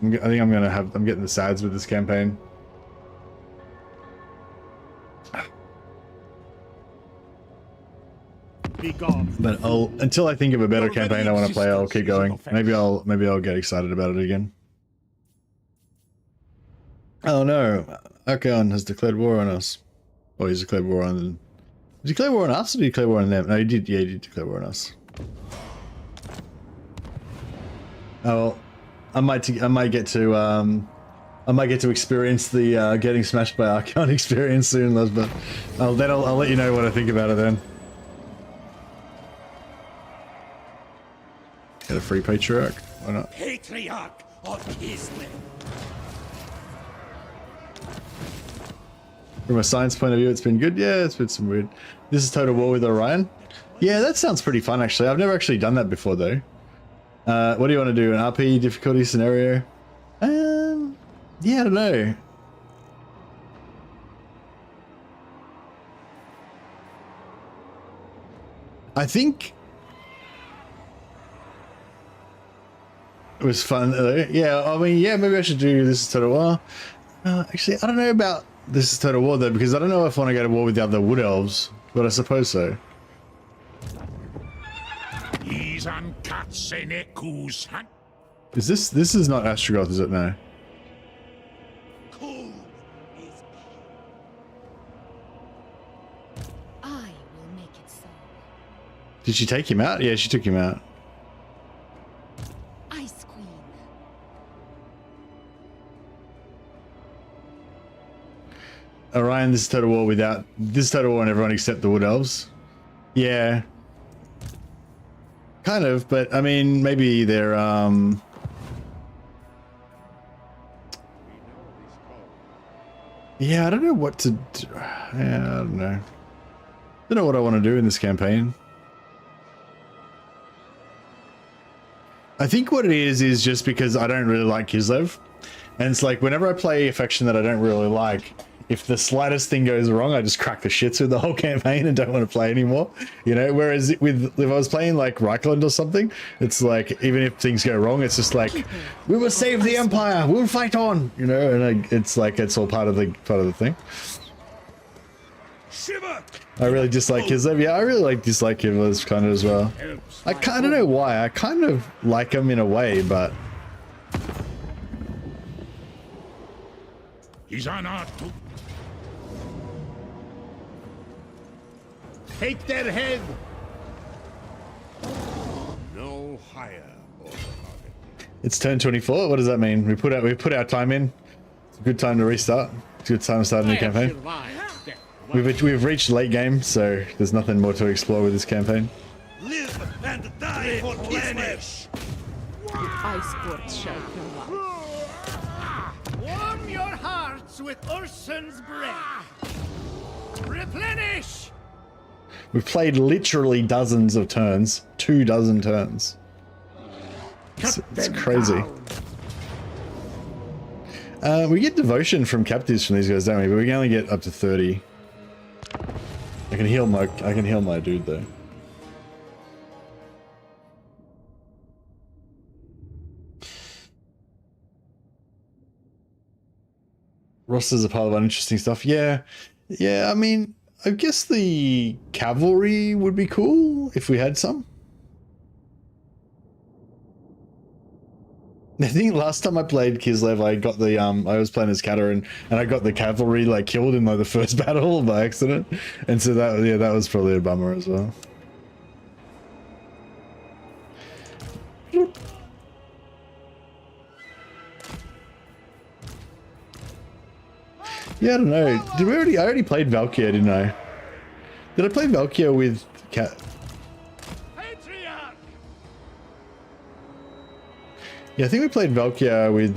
Speaker 1: I'm getting the sads with this campaign. But until I think of a better campaign I want to play, I'll keep going. Maybe I'll get excited about it again. Oh no, Archon has declared war on us. Oh, he's declared war on them. Did he declare war on us or did he declare war on them? No, he did. Yeah, he did declare war on us. Oh, I might get to experience the getting smashed by Archon experience soon, Les, but I'll let you know what I think about it then. Get a free patriarch? Why not?
Speaker 7: Patriarch of Kislev.
Speaker 1: From a science point of view, it's been good. Yeah, it's been some weird. This is Total War with Orion. Yeah, that sounds pretty fun actually. I've never actually done that before though. What do you want to do? An RP difficulty scenario? Yeah, I don't know. I think it was fun. Yeah, I mean, yeah, maybe I should do This is Total War. Actually, I don't know about This is Total War though, because I don't know if I want to go to war with the other Wood Elves, but I suppose so. Is this is not Astrogoth, is it? No.
Speaker 2: I will make it so.
Speaker 1: Did she take him out? Yeah, she took him out.
Speaker 2: Ice Queen.
Speaker 1: Orion, this is Total War without this is Total War and everyone except the Wood Elves. Yeah. Kind of, but I mean, maybe they're yeah, I don't know what to do. Yeah, I don't know. Don't know what I want to do in this campaign. I think what it is just because I don't really like Kislev. And it's like whenever I play a faction that I don't really like, if the slightest thing goes wrong, I just crack the shits with the whole campaign and don't want to play anymore, you know? Whereas if I was playing like Reichland or something, it's like, even if things go wrong, it's just like, we will save the Empire, we'll fight on, you know? And it's like, it's all part of the thing.
Speaker 7: Shiver!
Speaker 1: I really dislike Kislev. Yeah, I really dislike Kislev kind of as well. I don't know why. I kind of like him in a way, but
Speaker 7: He's on our to
Speaker 8: Take their head.
Speaker 3: No higher order of it.
Speaker 1: it's turn 24. What does that mean? We put our time in. It's a good time to restart. It's a good time to start a new campaign.
Speaker 3: Survive death.
Speaker 1: We've reached late game, so there's nothing more to explore with this campaign.
Speaker 7: live and die for Kislev.
Speaker 6: Ice court shall provide.
Speaker 5: Warm your hearts with Ursun's breath. Replenish!
Speaker 1: We've played literally dozens of turns. 24 turns. It's crazy. We get devotion from captives from these guys, don't we? But we can only get up to 30. I can heal my dude though. Rosters are part of uninteresting stuff. Yeah. I mean, I guess the cavalry would be cool if we had some. I think last time I played Kislev, I got the I was playing as Katar and I got the cavalry like killed in like the first battle by accident, and so that was probably a bummer as well. Yeah, I don't know. Did we already? I already played Valkyr, didn't I? Did I play Valkyr with Cat?
Speaker 5: Patriarch!
Speaker 1: Yeah, I think we played Valkyr with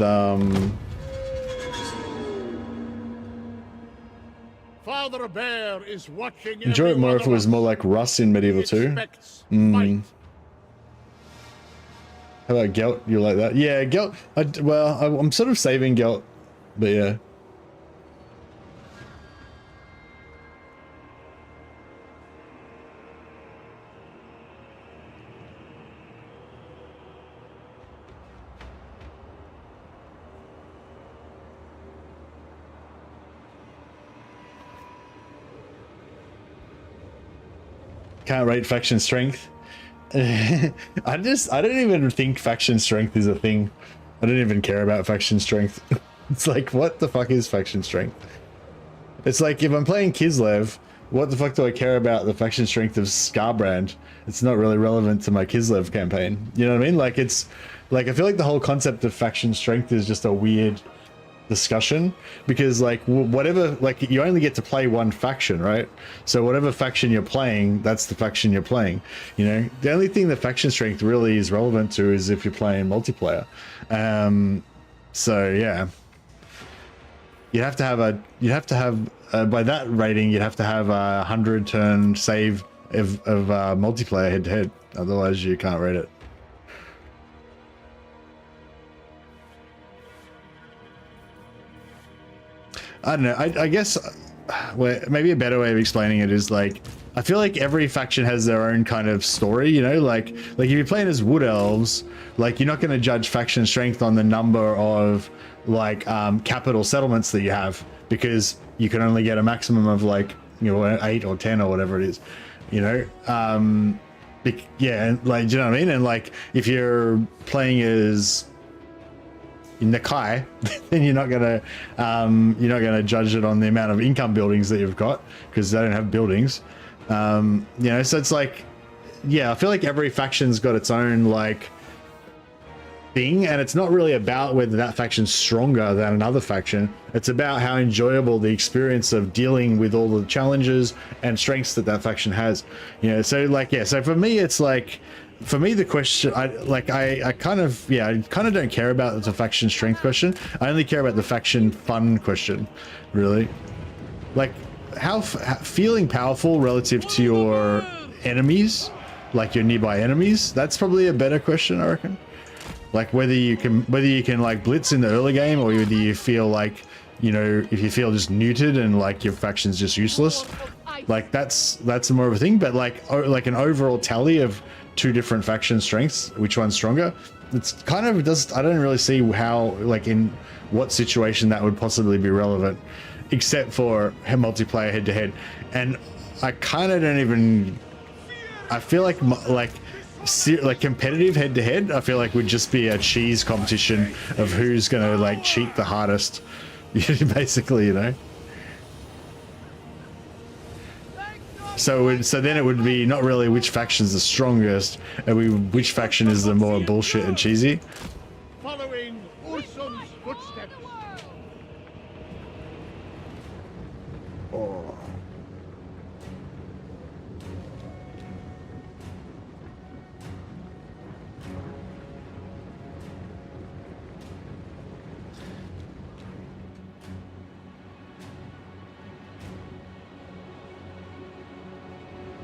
Speaker 3: Father Bear is watching.
Speaker 1: enjoy it more if it was more like Russ in Medieval 2. How about Gelt? You like that? Yeah, Gelt. I'm sort of saving Gelt, but yeah. Can't rate faction strength. I don't even think faction strength is a thing. I don't even care about faction strength. It's like, what the fuck is faction strength? It's like, if I'm playing Kislev, what the fuck do I care about the faction strength of Scarbrand? It's not really relevant to my Kislev campaign. You know what I mean? Like, it's like, I feel like the whole concept of faction strength is just a weird discussion, because like whatever, like you only get to play one faction, right? So whatever faction you're playing, that's the faction you're playing. You know, the only thing that faction strength really is relevant to is if you're playing multiplayer. So yeah, you'd have to have by that rating, you'd have to have a 100 turn save of multiplayer head to head, otherwise you can't rate it. I don't know. I guess maybe a better way of explaining it is like, I feel like every faction has their own kind of story, you know, like if you're playing as Wood Elves, like you're not going to judge faction strength on the number of like capital settlements that you have, because you can only get a maximum of like, you know, 8 or 10 or whatever it is, you know. Yeah, like, do you know what I mean? And like if you're playing as Nakai, then you're not gonna judge it on the amount of income buildings that you've got, because they don't have buildings. You know, so it's like, yeah, I feel like every faction's got its own like thing, and it's not really about whether that faction's stronger than another faction. It's about how enjoyable the experience of dealing with all the challenges and strengths that faction has. You know, so like, yeah, so for me, it's like, for me, the question, I kind of don't care about the faction strength question. I only care about the faction fun question, really. Like, how feeling powerful relative to your enemies, like your nearby enemies. That's probably a better question, I reckon. Like whether you can like blitz in the early game, or whether you feel like, you know, if you feel just neutered and like your faction's just useless. Like that's more of a thing. But like an overall tally of 2 different faction strengths, which one's stronger, it's kind of I don't really see how, like, in what situation that would possibly be relevant. except for multiplayer head to head, and I kind of don't even. I feel like competitive head to head, I feel like would just be a cheese competition of who's gonna like cheat the hardest, basically, you know. So then it would be not really which faction's the strongest, and which faction is the more bullshit and cheesy.
Speaker 3: Following Ursun's footsteps.
Speaker 1: Oh.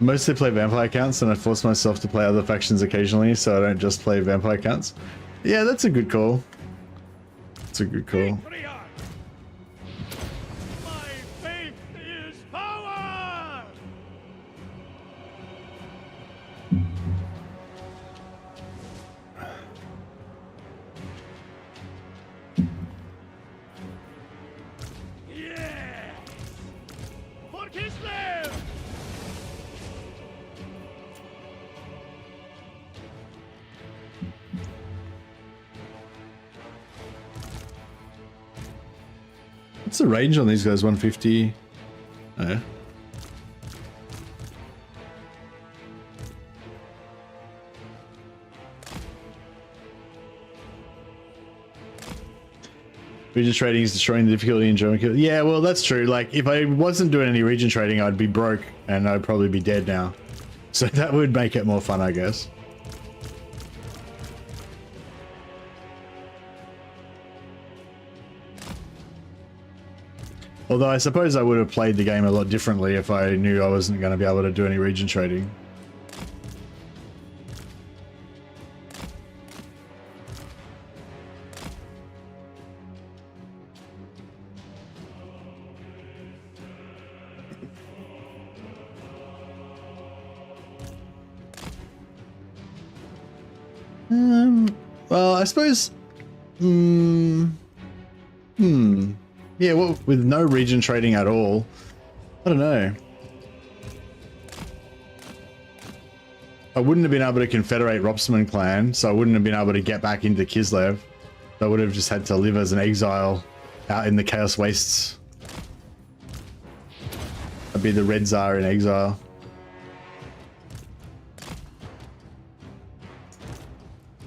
Speaker 1: Mostly play vampire counts, and I force myself to play other factions occasionally, so I don't just play vampire counts. Yeah, that's a good call. That's a good call.
Speaker 5: My faith is power! Yeah! For Kislev!
Speaker 1: What's the range on these guys? 150. Oh, yeah. Region trading is destroying the difficulty in German kill. Yeah, well, that's true. Like, if I wasn't doing any region trading, I'd be broke and I'd probably be dead now. So that would make it more fun, I guess. Although I suppose I would have played the game a lot differently if I knew I wasn't going to be able to do any region trading. Well, I suppose... Yeah, well, with no region trading at all, I don't know. I wouldn't have been able to confederate Ropsman clan, so I wouldn't have been able to get back into Kislev. I would have just had to live as an exile out in the Chaos Wastes. I'd be the Red Tzar in exile.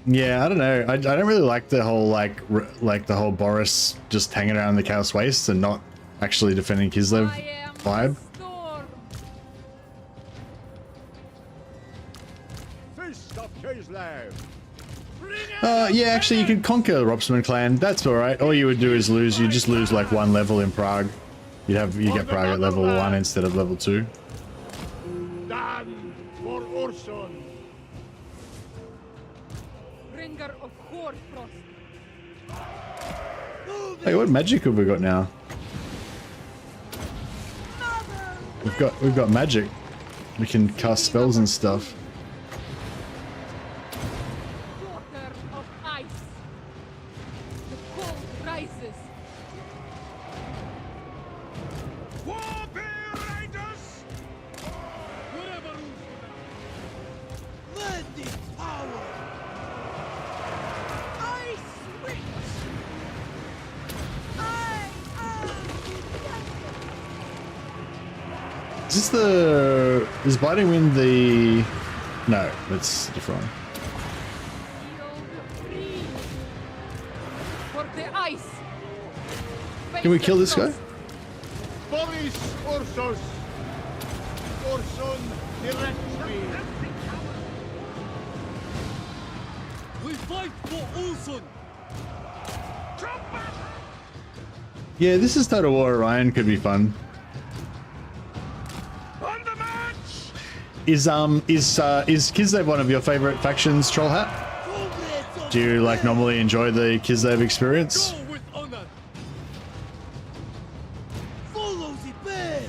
Speaker 1: Yeah, I don't know. I don't really like the whole like the whole Boris just hanging around the Chaos Wastes and not actually defending Kislev vibe.
Speaker 3: Fist of Kislev.
Speaker 1: Yeah, actually, you could conquer the Ropsman clan. That's all right. All you would do is lose. You just lose like one level in Prague. You get Prague at level 1 instead of level 2.
Speaker 3: Stand for Ursun.
Speaker 1: Hey, what magic have we got now? We've got magic. We can cast spells and stuff.
Speaker 6: Of ice. The cold rises.
Speaker 7: Landing power! Ice switch!
Speaker 1: Is this the... Is Biting Wind the... No, that's a different one.
Speaker 6: For the ice.
Speaker 1: Can we kill this guy?
Speaker 3: Boris Ursus. Ursun directs me.
Speaker 7: We fight for Ursun!
Speaker 1: Yeah, this is Total War Orion. Could be fun.
Speaker 5: On the march!
Speaker 1: Is Kislev one of your favorite factions, Troll Hat? Do you like normally enjoy the Kislev experience?
Speaker 7: Go with honor! Follow the bear!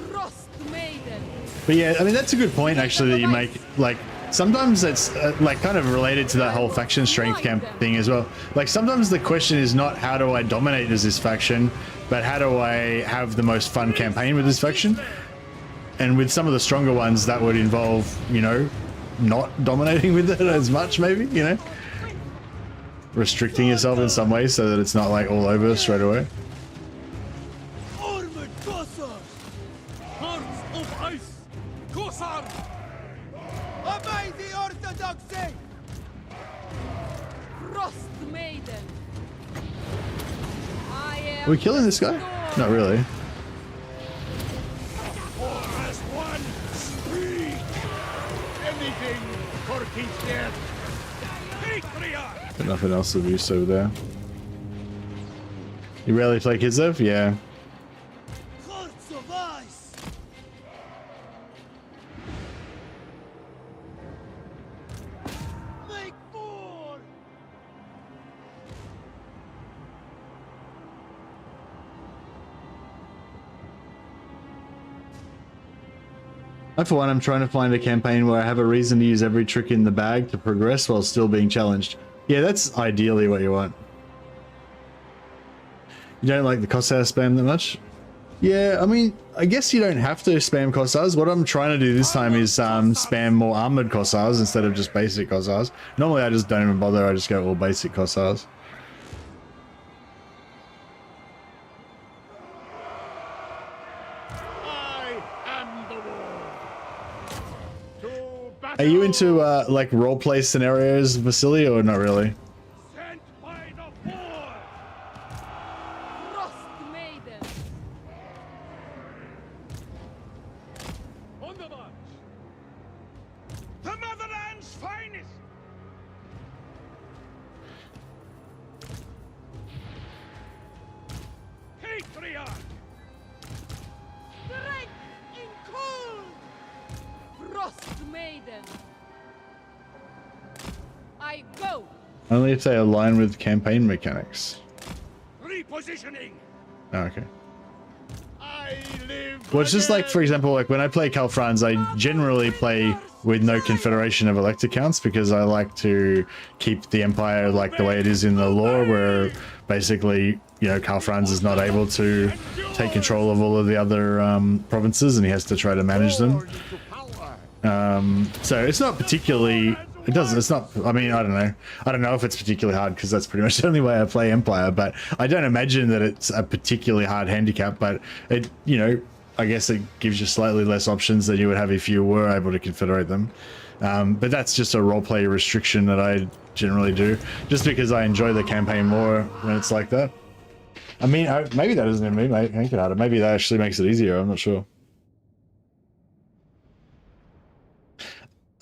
Speaker 6: Frost maiden.
Speaker 1: But yeah, I mean that's a good point actually that you make. Like sometimes it's like kind of related to that whole faction strength camp thing as well. Like sometimes the question is not how do I dominate as this faction, but how do I have the most fun campaign with this faction? And with some of the stronger ones, that would involve, you know, not dominating with it as much, maybe, you know, restricting yourself in some way so that it's not like all over straight away.
Speaker 7: Armored Cossars! Hearts of ice! Cossar! Obey the orthodoxy!
Speaker 6: Frost Maiden. I am
Speaker 1: Are we killing this guy? Not really.
Speaker 3: As one, speak! Anything for Kislev!
Speaker 7: Patriot!
Speaker 1: Got nothing else of use over there. You rarely play Kislev? Yeah.
Speaker 7: Hearts of ice! Make war!
Speaker 1: For one, I'm trying to find a campaign where I have a reason to use every trick in the bag to progress while still being challenged. Yeah, that's ideally what you want. You don't like the Kossar spam that much? Yeah, I mean, I guess you don't have to spam Kossars. What I'm trying to do this time is spam more armored Kossars instead of just basic Kossars. Normally I just don't even bother, I just go all basic Kossars.
Speaker 3: I am the war. To battle.
Speaker 1: Are you into like roleplay scenarios, Vasily, or not really?
Speaker 5: Sent by the war.
Speaker 6: Frost Maiden.
Speaker 5: On the march. The motherland's finest. Patriot.
Speaker 6: Strength in cold. Frost Maiden. I go.
Speaker 1: Only if they align with campaign mechanics.
Speaker 7: Repositioning!
Speaker 1: Oh, okay.
Speaker 3: I live.
Speaker 1: Well, it's just like, for example, like when I play Cal Franz, I generally play with no Confederation of Elector counts because I like to keep the Empire like the way it is in the lore, where basically, you know, Cal Franz is not able to take control of all of the other provinces and he has to try to manage them. So it's not particularly, it's not, I mean, I don't know if it's particularly hard because that's pretty much the only way I play Empire, but I don't imagine that it's a particularly hard handicap, but it, you know, I guess it gives you slightly less options than you would have if you were able to confederate them. But that's just a roleplay restriction that I generally do, just because I enjoy the campaign more when it's like that. I mean, maybe that doesn't even make it harder. Maybe that actually makes it easier. I'm not sure.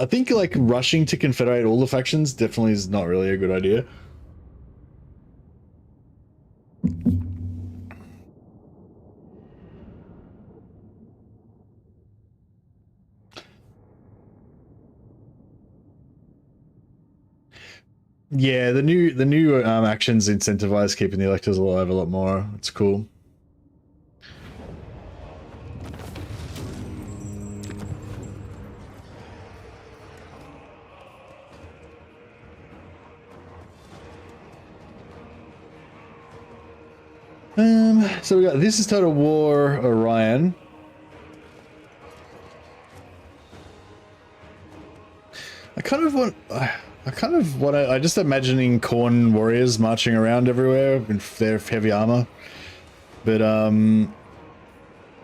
Speaker 1: I think like rushing to confederate all the factions definitely is not really a good idea. Yeah, the new actions incentivize keeping the electors alive a lot more. It's cool. So we got this is Total War Orion. I just imagining Khorne warriors marching around everywhere in their heavy armor. But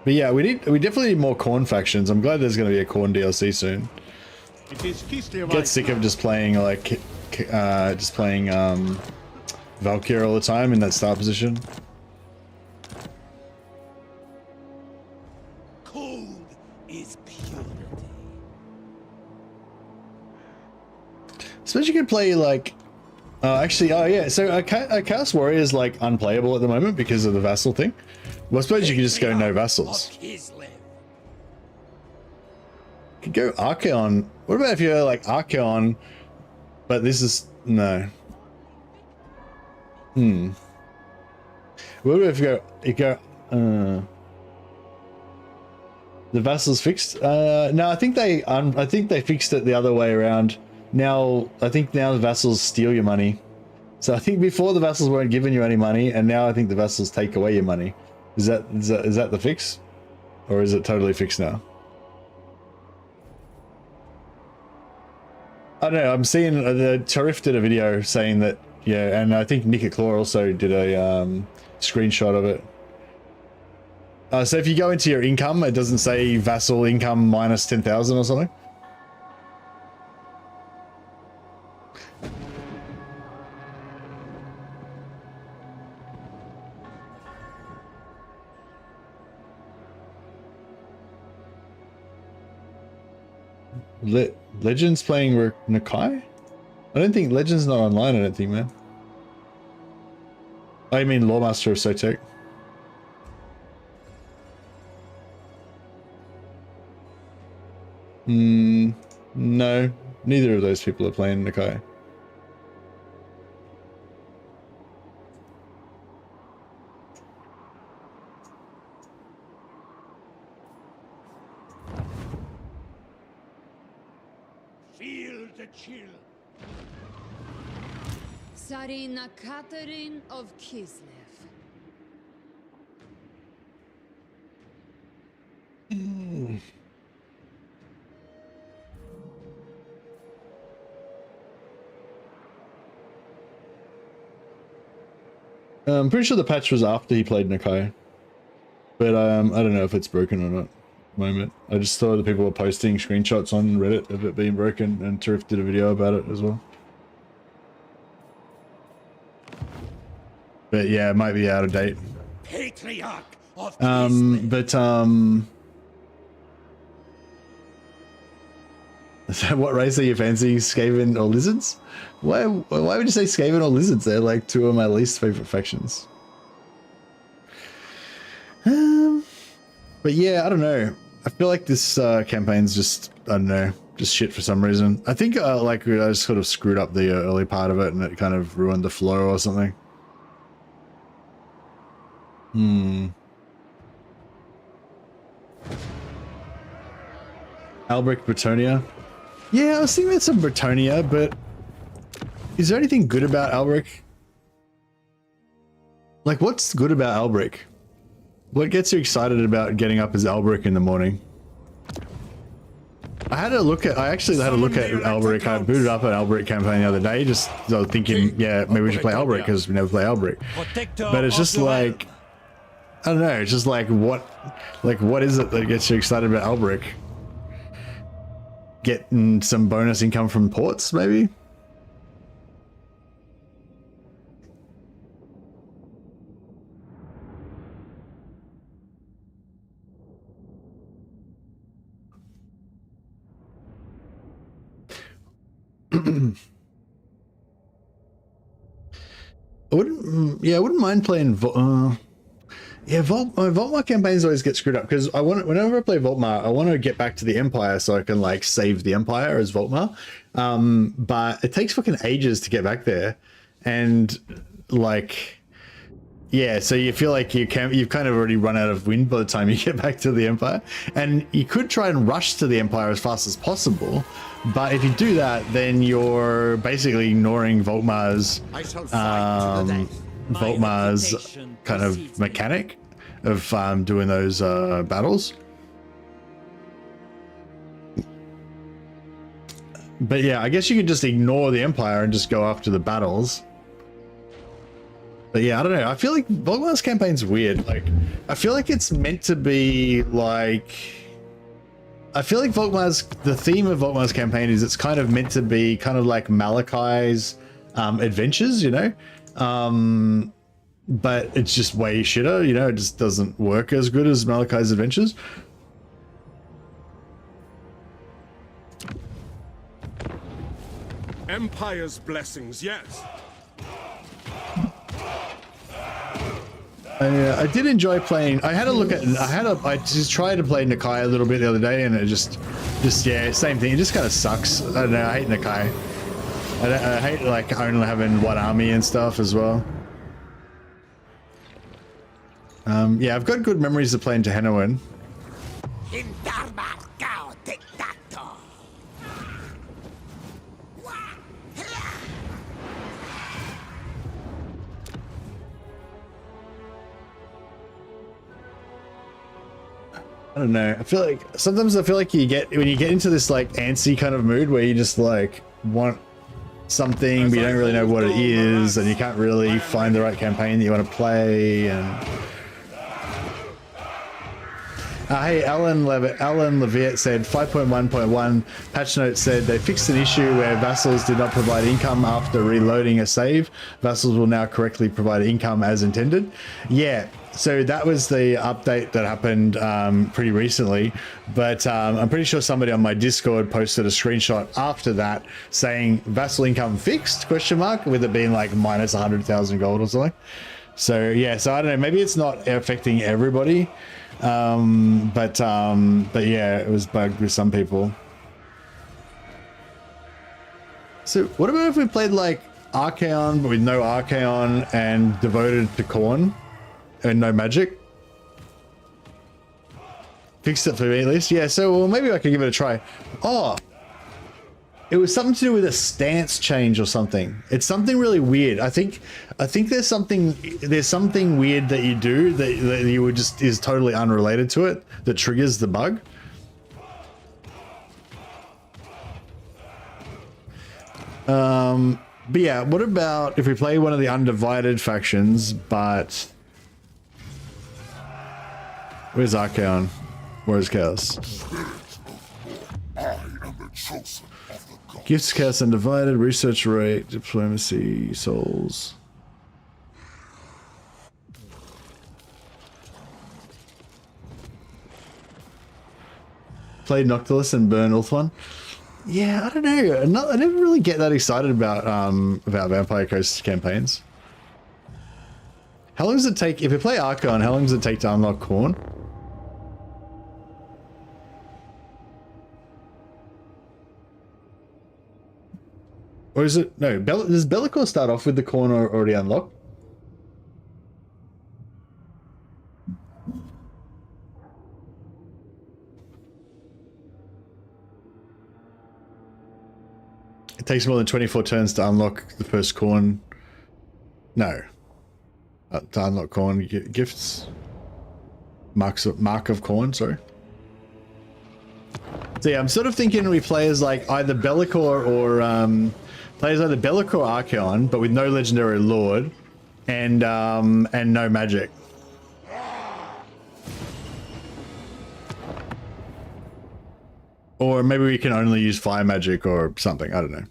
Speaker 1: yeah, we definitely need more Khorne factions. I'm glad there's going to be a Khorne DLC soon.
Speaker 3: It is Kislev.
Speaker 1: Get sick of just playing like Valkyrie all the time in that start position.
Speaker 7: Cold is purity.
Speaker 1: Suppose you could play like, actually, oh yeah. So Chaos Warrior is like unplayable at the moment because of the vassal thing. Well, I suppose you could just go no vassals.
Speaker 7: Kislev.
Speaker 1: You could go Archeon. What about if you're like Archeon, but this is no. What about if you go The vassals fixed? No, I think they fixed it the other way around. Now, I think now the vassals steal your money. So I think before the vassals weren't giving you any money, and now I think the vassals take away your money. Is that the fix? Or is it totally fixed now? I don't know, I'm seeing the Tarif did a video saying that, yeah, and I think Nick Claw also did a screenshot of it. So if you go into your income, it doesn't say vassal income minus 10,000 or something? Legends playing Nakai? I don't think Legends not online, I don't think, man. I mean Lawmaster of Sotek. No, neither of those people are playing Nakai.
Speaker 3: Feel the chill.
Speaker 2: Tsarina Catherine of Kislev.
Speaker 1: I'm pretty sure the patch was after he played Nakai, but I don't know if it's broken or not at the moment. I just saw that people were posting screenshots on Reddit of it being broken, and Turf did a video about it as well. But yeah, it might be out of date.
Speaker 7: Patriarch of
Speaker 1: So what race are you fancying, Skaven or Lizards? Why would you say Skaven or Lizards? They're like two of my least favorite factions. But yeah, I don't know. I feel like this campaign's just, I don't know, just shit for some reason. I think like I just sort of screwed up the early part of it and it kind of ruined the flow or something. Albrecht Bretonia. Yeah, I was thinking about some Bretonia, but is there anything good about Albrecht? Like, what's good about Albrecht? What gets you excited about getting up as Albrecht in the morning? I actually had a look at Albrecht. I booted up an Albrecht campaign the other day, just I was thinking, yeah, maybe we should play Albrecht because we never play Albrecht. But it's just like, I don't know, it's just like what is it that gets you excited about Albrecht? Getting some bonus income from ports, maybe? I wouldn't mind playing Voltmar campaigns always get screwed up because whenever I play Voltmar, I want to get back to the Empire so I can like save the Empire as Voltmar. But it takes fucking ages to get back there, and like, yeah, so you feel like you've kind of already run out of wind by the time you get back to the Empire, and you could try and rush to the Empire as fast as possible. But if you do that, then you're basically ignoring Voltmar's kind of mechanic of doing those battles. But yeah, I guess you could just ignore the Empire and just go after the battles. But yeah, I don't know. I feel like Voltmar's campaign's weird. Like, I feel like it's meant to be like... I feel like the theme of Voltmar's campaign is it's kind of meant to be kind of like Malachi's adventures, you know? But it's just way shitter, you know? It just doesn't work as good as Malachi's adventures.
Speaker 5: Empire's blessings, yes.
Speaker 1: I did enjoy playing. I just tried to play Nakai a little bit the other day, and it just yeah, same thing. It just kind of sucks. I don't know. I hate Nakai. I hate like only having one army and stuff as well. Yeah, I've got good memories of playing Tehenoan. I don't know. I feel like sometimes you get when you get into this like antsy kind of mood where you just like want something but you don't really know what it is and you can't really find the right campaign that you want to play. And hey, Alan Levitt said 5.1.1 patch note said they fixed an issue where vassals did not provide income after reloading a save. Vassals will now correctly provide income as intended. Yeah, so that was the update that happened pretty recently, but I'm pretty sure somebody on my Discord posted a screenshot after that saying vassal income fixed, question mark, with it being like minus 100,000 gold or something. So yeah, so I don't know, maybe it's not affecting everybody. But yeah, it was bugged with some people. So what about if we played like Archaon but with no Archaon and devoted to Khorne and no magic? Fixed it for me at least. Yeah, so well, maybe I could give it a try. Oh, it was something to do with a stance change or something. It's something really weird. I think there's something weird that you do that you would just is totally unrelated to it that triggers the bug. But yeah, what about if we play one of the undivided factions, but where's Archaon? Where's Chaos? Gifts, Chaos Undivided, research rate, diplomacy, souls. Played Noctilus and burn Ulthuan. Yeah, I don't know. I never really get that excited about Vampire Coast campaigns. How long does it take if you play Archaon? How long does it take to unlock Khorne? Or is it no? Does Bellicor start off with the Khorne already unlocked? It takes more than 24 turns to unlock the first Khorne. No. To unlock Khorne gifts. Mark of Khorne, sorry. So yeah, I'm sort of thinking we play as like either Bellicor or players either Bellicor or Archaon, but with no legendary lord and no magic. Or maybe we can only use fire magic or something. I don't know.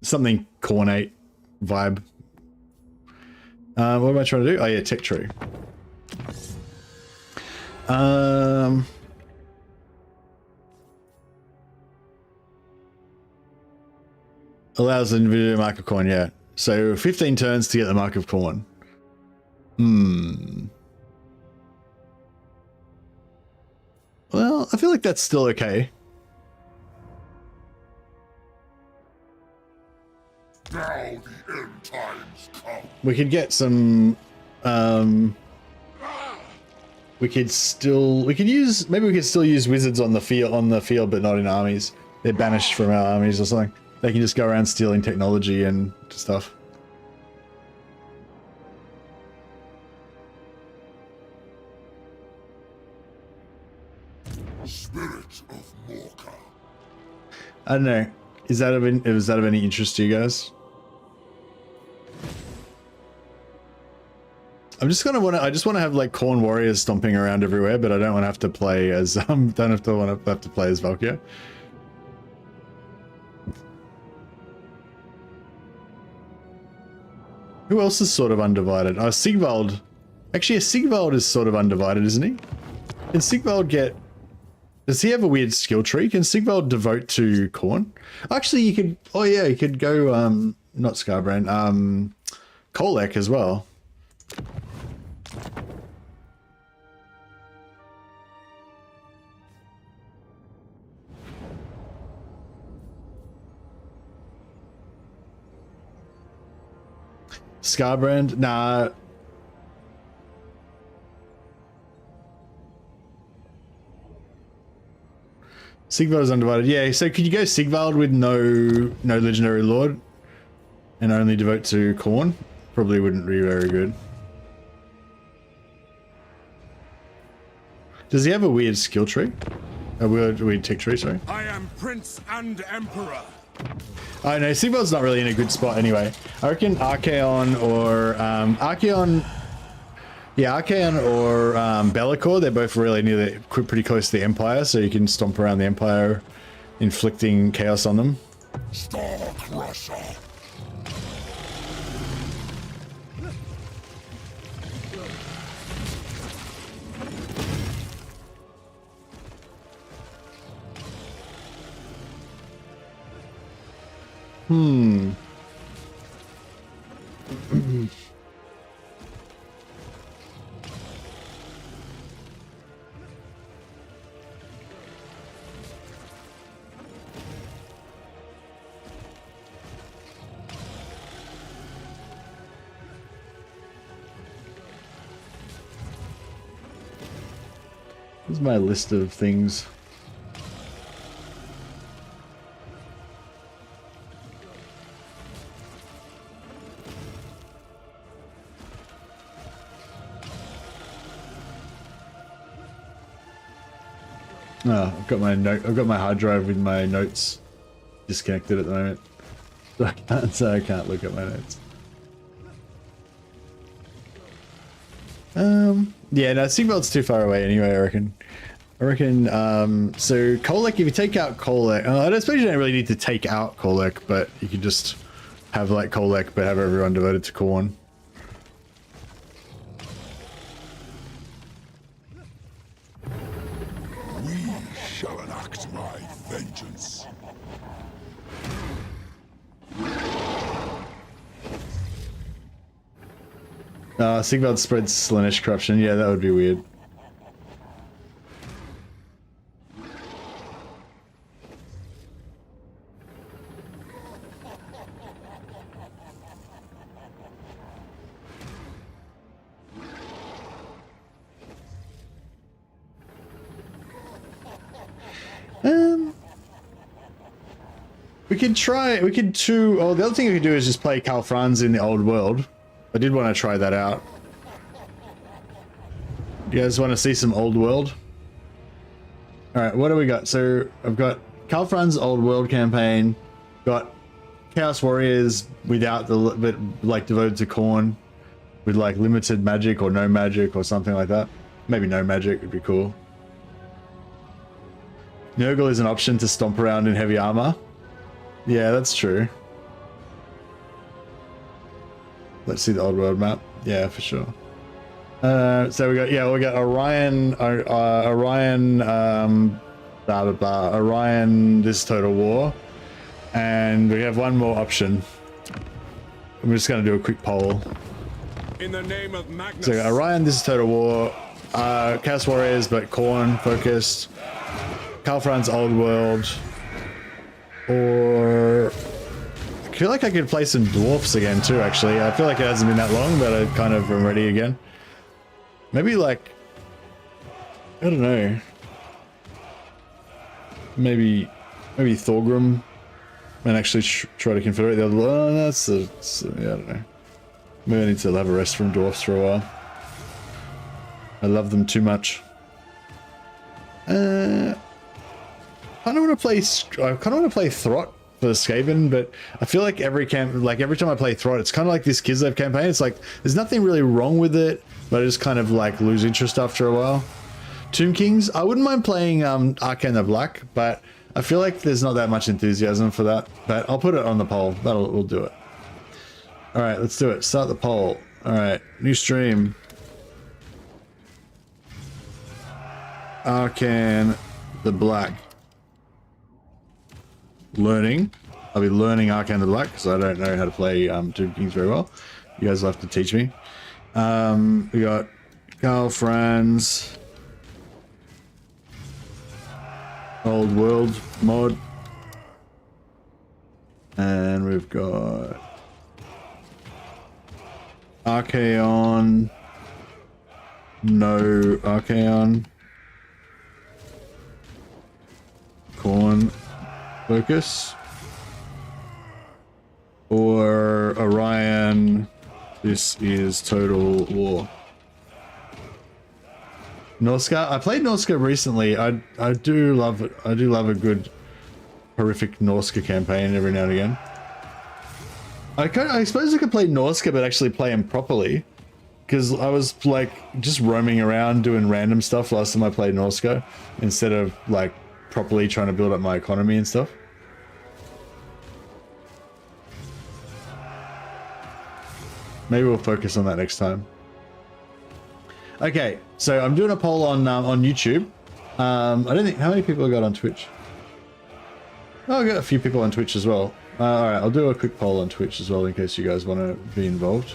Speaker 1: Something Khornate vibe. What am I trying to do? Oh yeah, tech tree. Allows the individual mark of Khorne, yeah. So 15 turns to get the mark of Khorne. Well, I feel like that's still okay.
Speaker 3: Now the end times come.
Speaker 1: We could get some we could still use wizards on the field but not in armies. They're banished from our armies or something. They can just go around stealing technology and stuff.
Speaker 3: Spirit of Bokha.
Speaker 1: I don't know. Is that of any interest to you guys? I just want to have like Khorne warriors stomping around everywhere, but I don't want to have to play as have to play as Valkyria. Who else is sort of undivided? Oh, Sigvald. Actually, Sigvald is sort of undivided, isn't he? Can Sigvald get... Does he have a weird skill tree? Can Sigvald devote to Khorne? Actually, you could... Oh, yeah, you could go... not Scarbrand. Kolek as well. Scarbrand? Nah. Sigvald is undivided. Yeah, so could you go Sigvald with no legendary lord and only devote to Khorne? Probably wouldn't be very good. Does he have a weird skill tree? A weird tick tree, sorry.
Speaker 7: I am Prince and Emperor.
Speaker 1: Oh no, Sigvald's not really in a good spot anyway. I reckon Archaon or Archaon or Be'lakor, they're both really pretty close to the Empire, so you can stomp around the Empire, inflicting chaos on them.
Speaker 7: Star Crusher.
Speaker 1: Here's my list of things. Oh, I've got my hard drive with my notes disconnected at the moment. So I can't look at my notes. Yeah, no, Sigvald's too far away anyway, I reckon. So Kolek, if you take out Kolek, I suppose you don't really need to take out Kolek, but you could just have like Kolek, but have everyone devoted to Khorne.
Speaker 7: We shall enact my vengeance.
Speaker 1: Sigvald spreads Slaanesh corruption. Yeah, that would be weird. The other thing we could do is just play Karl Franz in the old world. I did want to try that out. Do you guys want to see some old world? Alright, what do we got? So I've got Karl Franz old world campaign, got Chaos Warriors without but like devoted to Khorne, with like limited magic or no magic or something like that. Maybe no magic would be cool. Nurgle is an option to stomp around in heavy armor. Yeah, that's true. Let's see the old world map. Yeah, for sure. So we got Orion, blah blah blah. Orion, this is Total War, and we have one more option. I'm just going to do a quick poll.
Speaker 7: In the name of Magnus.
Speaker 1: So Orion, this is Total War. Chaos Warriors, but Khorne focused. Karl Franz old world, or I feel like I could play some dwarfs again too. Actually, I feel like it hasn't been that long, but I kind of am ready again. Maybe like, I don't know. Maybe Thorgrim, and actually try to confederate the other. Oh, yeah, I don't know. Maybe I need to have a rest from dwarfs for a while. I love them too much. I kind of want to play Throt for Skaven, but I feel like every time I play Throt, it's kind of like this Kislev campaign. It's like there's nothing really wrong with it, but I just kind of like lose interest after a while. Tomb Kings, I wouldn't mind playing Arcane the Black, but I feel like there's not that much enthusiasm for that. But I'll put it on the poll. We'll do it. All right, let's do it. Start the poll. All right, new stream. Arcane the Black. Learning. I'll be learning Arcane the Black because I don't know how to play Tomb Kings very well. You guys will have to teach me. We got Karl Franz. Old World mod. And we've got Archaon. No Archaon. Corn focus. Or Orion, this is Total War. Norska, I played Norska recently. I do love it. I do love a good horrific Norska campaign every now and again. I suppose I could play Norska but actually play him properly. Because I was like just roaming around doing random stuff last time I played Norska instead of like properly trying to build up my economy and stuff. Maybe we'll focus on that next time. Okay, so I'm doing a poll on YouTube. I don't think, how many people I got on Twitch? Oh, I got a few people on Twitch as well. All right, I'll do a quick poll on Twitch as well in case you guys want to be involved.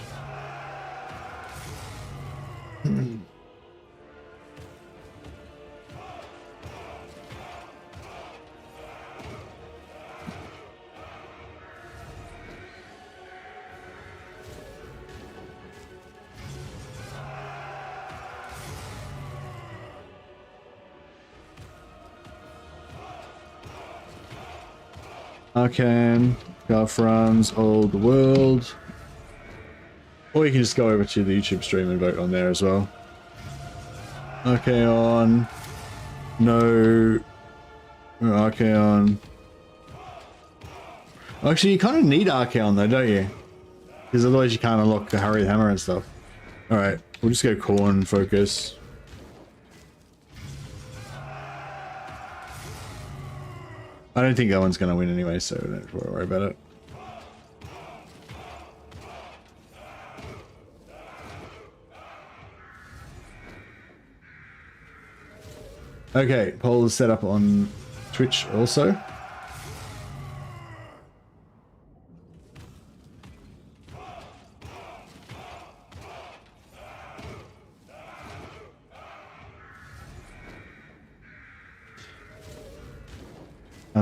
Speaker 1: Arcan, Garfran's Old World. Or you can just go over to the YouTube stream and vote on there as well. Archaon. No. Archaon. Actually, you kind of need Archaon though, don't you? Because otherwise you can't unlock the Harry the Hammer and stuff. Alright, we'll just go Corn focus. I don't think that one's going to win anyway, so don't worry about it. Okay, poll is set up on Twitch also.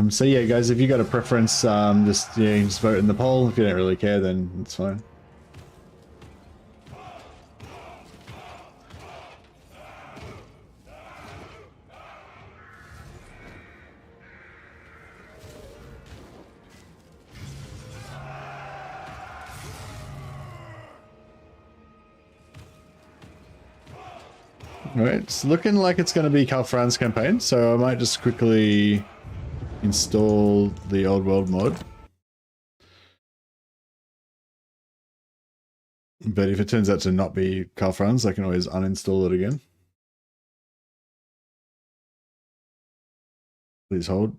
Speaker 1: So yeah, guys, if you got a preference, just, yeah, just vote in the poll. If you don't really care, then it's fine. Alright, it's looking like it's going to be Kalfran's campaign, so I might just quickly install the Old World mod. But if it turns out to not be Kalfran's, I can always uninstall it again. Please hold.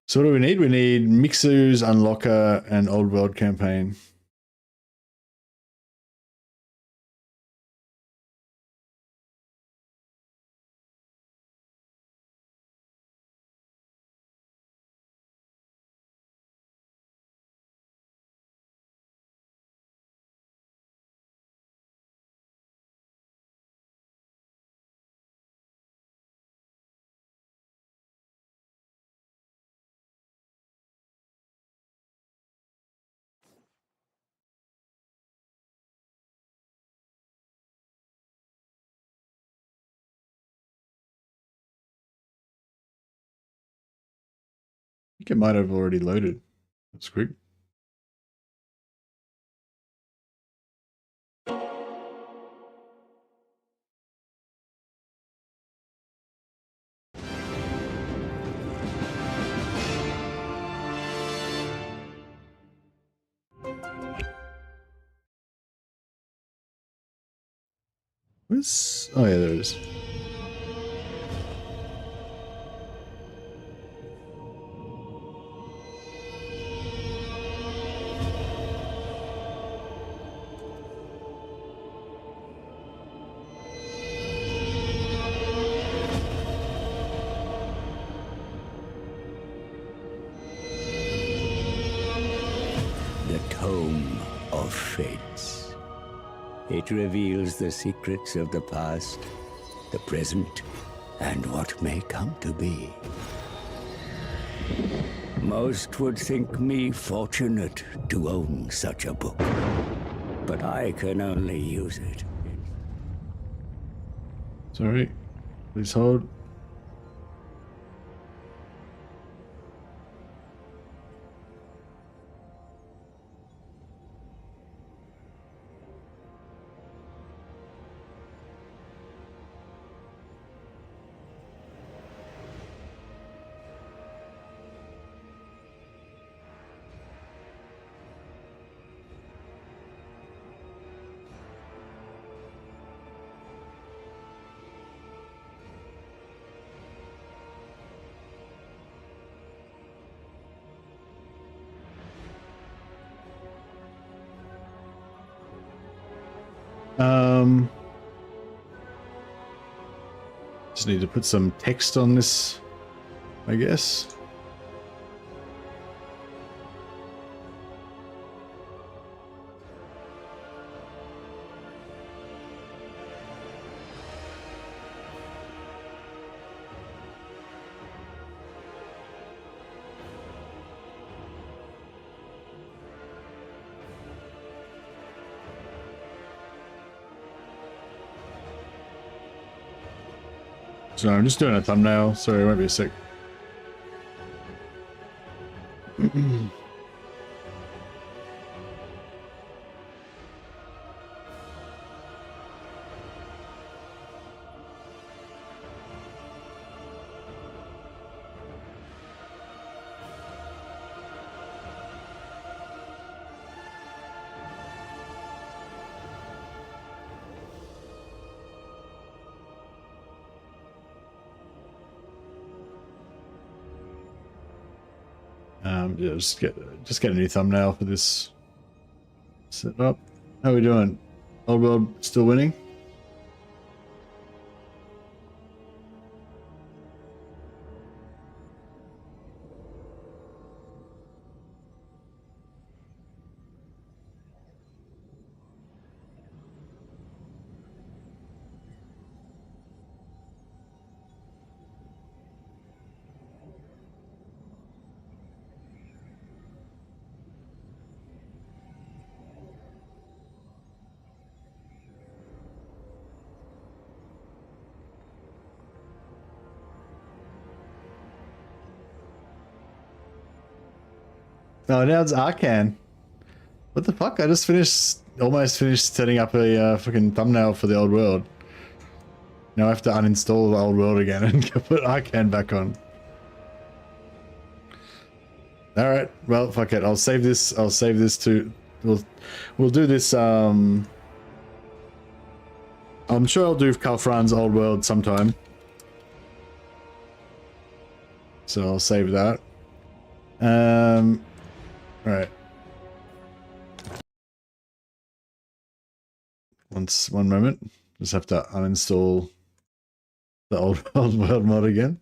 Speaker 1: So what do we need? We need Mixu's, Unlocker, and Old World campaign. I think it might have already loaded. That's quick. Where's... Oh yeah, there it is.
Speaker 9: It reveals the secrets of the past, the present, and what may come to be. Most would think me fortunate to own such a book. but I can only use it.
Speaker 1: Sorry. Please hold. Just need to put some text on this, I guess. So I'm just doing a thumbnail. Sorry, it won't be a sec. Yeah, just get a new thumbnail for this setup. How are we doing? Old World still winning? Oh, now it's Arcan. What the fuck? I just almost finished setting up a fucking thumbnail for the Old World. Now I have to uninstall the Old World again and put Arcan back on. All right. Well, fuck it. I'll save this. I'll save this to. We'll do this. I'm sure I'll do Kalfran's Old World sometime. So I'll save that. Right. One moment. Just have to uninstall the old world mod again.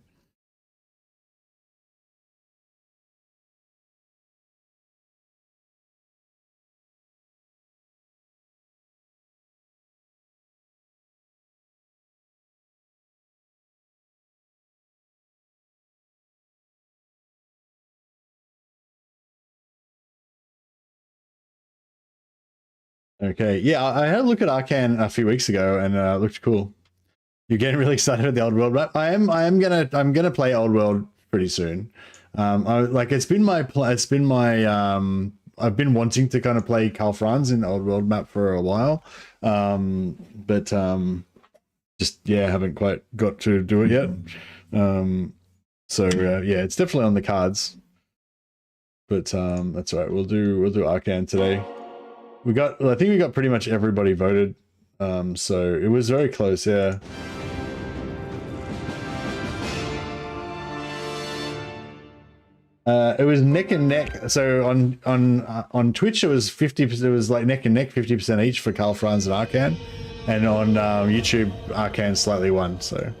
Speaker 1: Okay, yeah, I had a look at Arcan a few weeks ago, and it looked cool. You're getting really excited at the Old World, right? I'm gonna play Old World pretty soon. It's been my I've been wanting to kind of play Kalfran's in the Old World map for a while, but just yeah, haven't quite got to do it yet. Yeah, it's definitely on the cards. But that's all right. We'll do Arcan today. I think we got pretty much everybody voted. So it was very close, yeah. It was neck and neck. So on Twitch it was 50%. It was like neck and neck, 50% each for Kalfran's and Arcan, and on YouTube Arcan slightly won. So.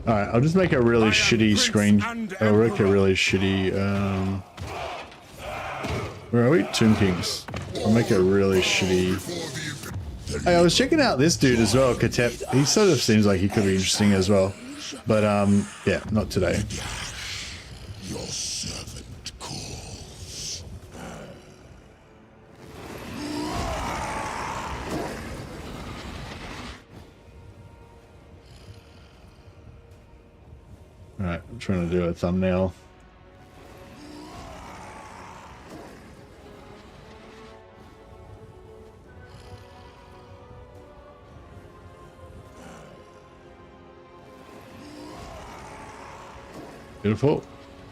Speaker 1: Alright, I'll just make a really shitty screen. I'll make a really shitty, where are we? Tomb Kings. I'll make a really shitty... Hey, I was checking out this dude as well, Katep. He sort of seems like he could be interesting as well. But yeah, not today.
Speaker 3: Your servant calls.
Speaker 1: Alright, I'm trying to do a thumbnail. Beautiful.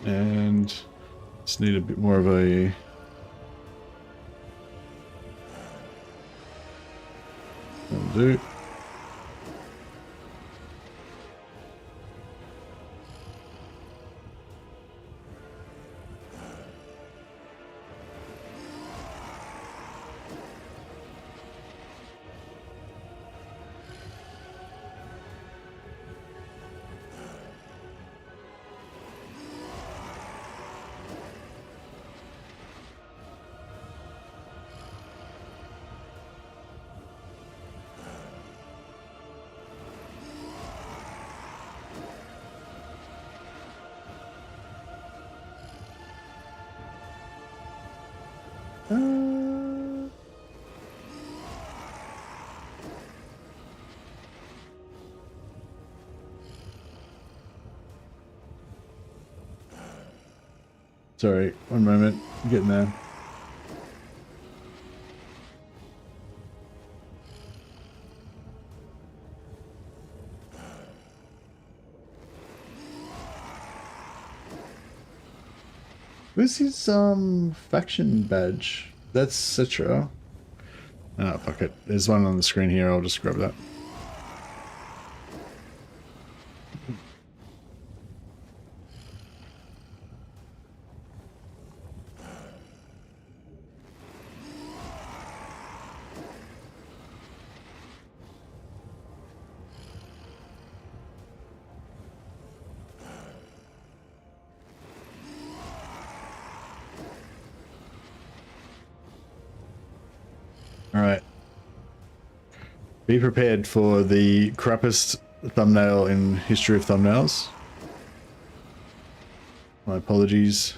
Speaker 1: And just need a bit more of a that'll do. Sorry, one moment. I'm getting there. Where's his faction badge? That's Citra. Oh, fuck it. There's one on the screen here. I'll just grab that. Alright. Be prepared for the crappiest thumbnail in history of thumbnails. My apologies.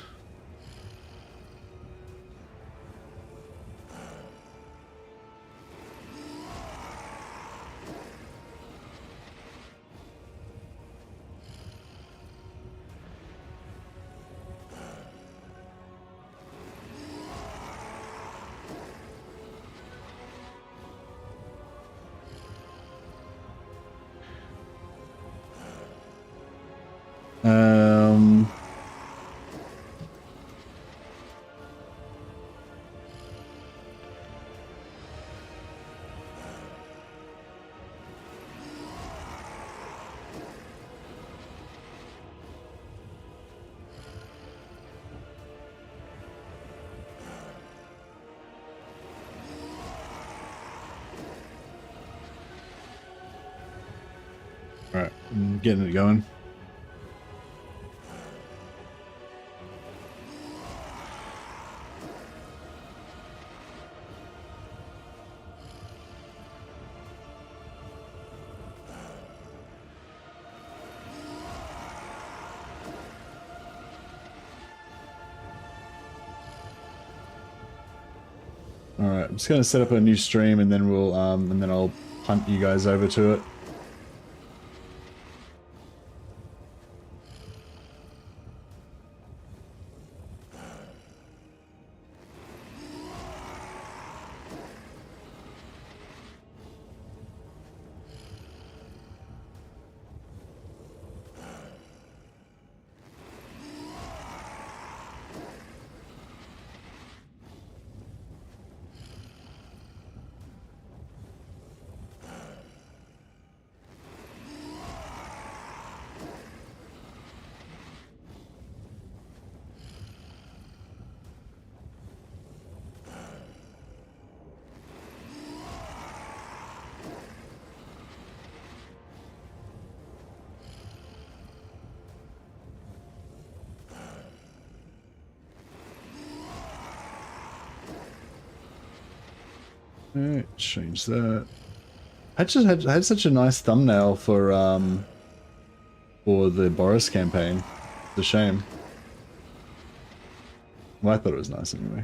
Speaker 1: Alright, I'm getting it going. Alright, I'm just gonna set up a new stream and then we'll and then I'll punt you guys over to it. Alright, change that. I had such a nice thumbnail for for the Boris campaign. It's a shame. Well, I thought it was nice anyway.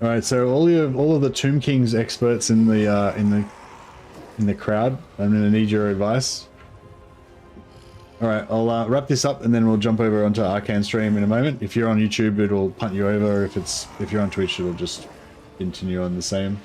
Speaker 1: All right, so all of the Tomb King's experts in the crowd, I'm gonna need your advice. All right, I'll wrap this up and then we'll jump over onto Arcane stream in a moment. If you're on YouTube, it'll punt you over. If you're on Twitch, it'll just continue on the same.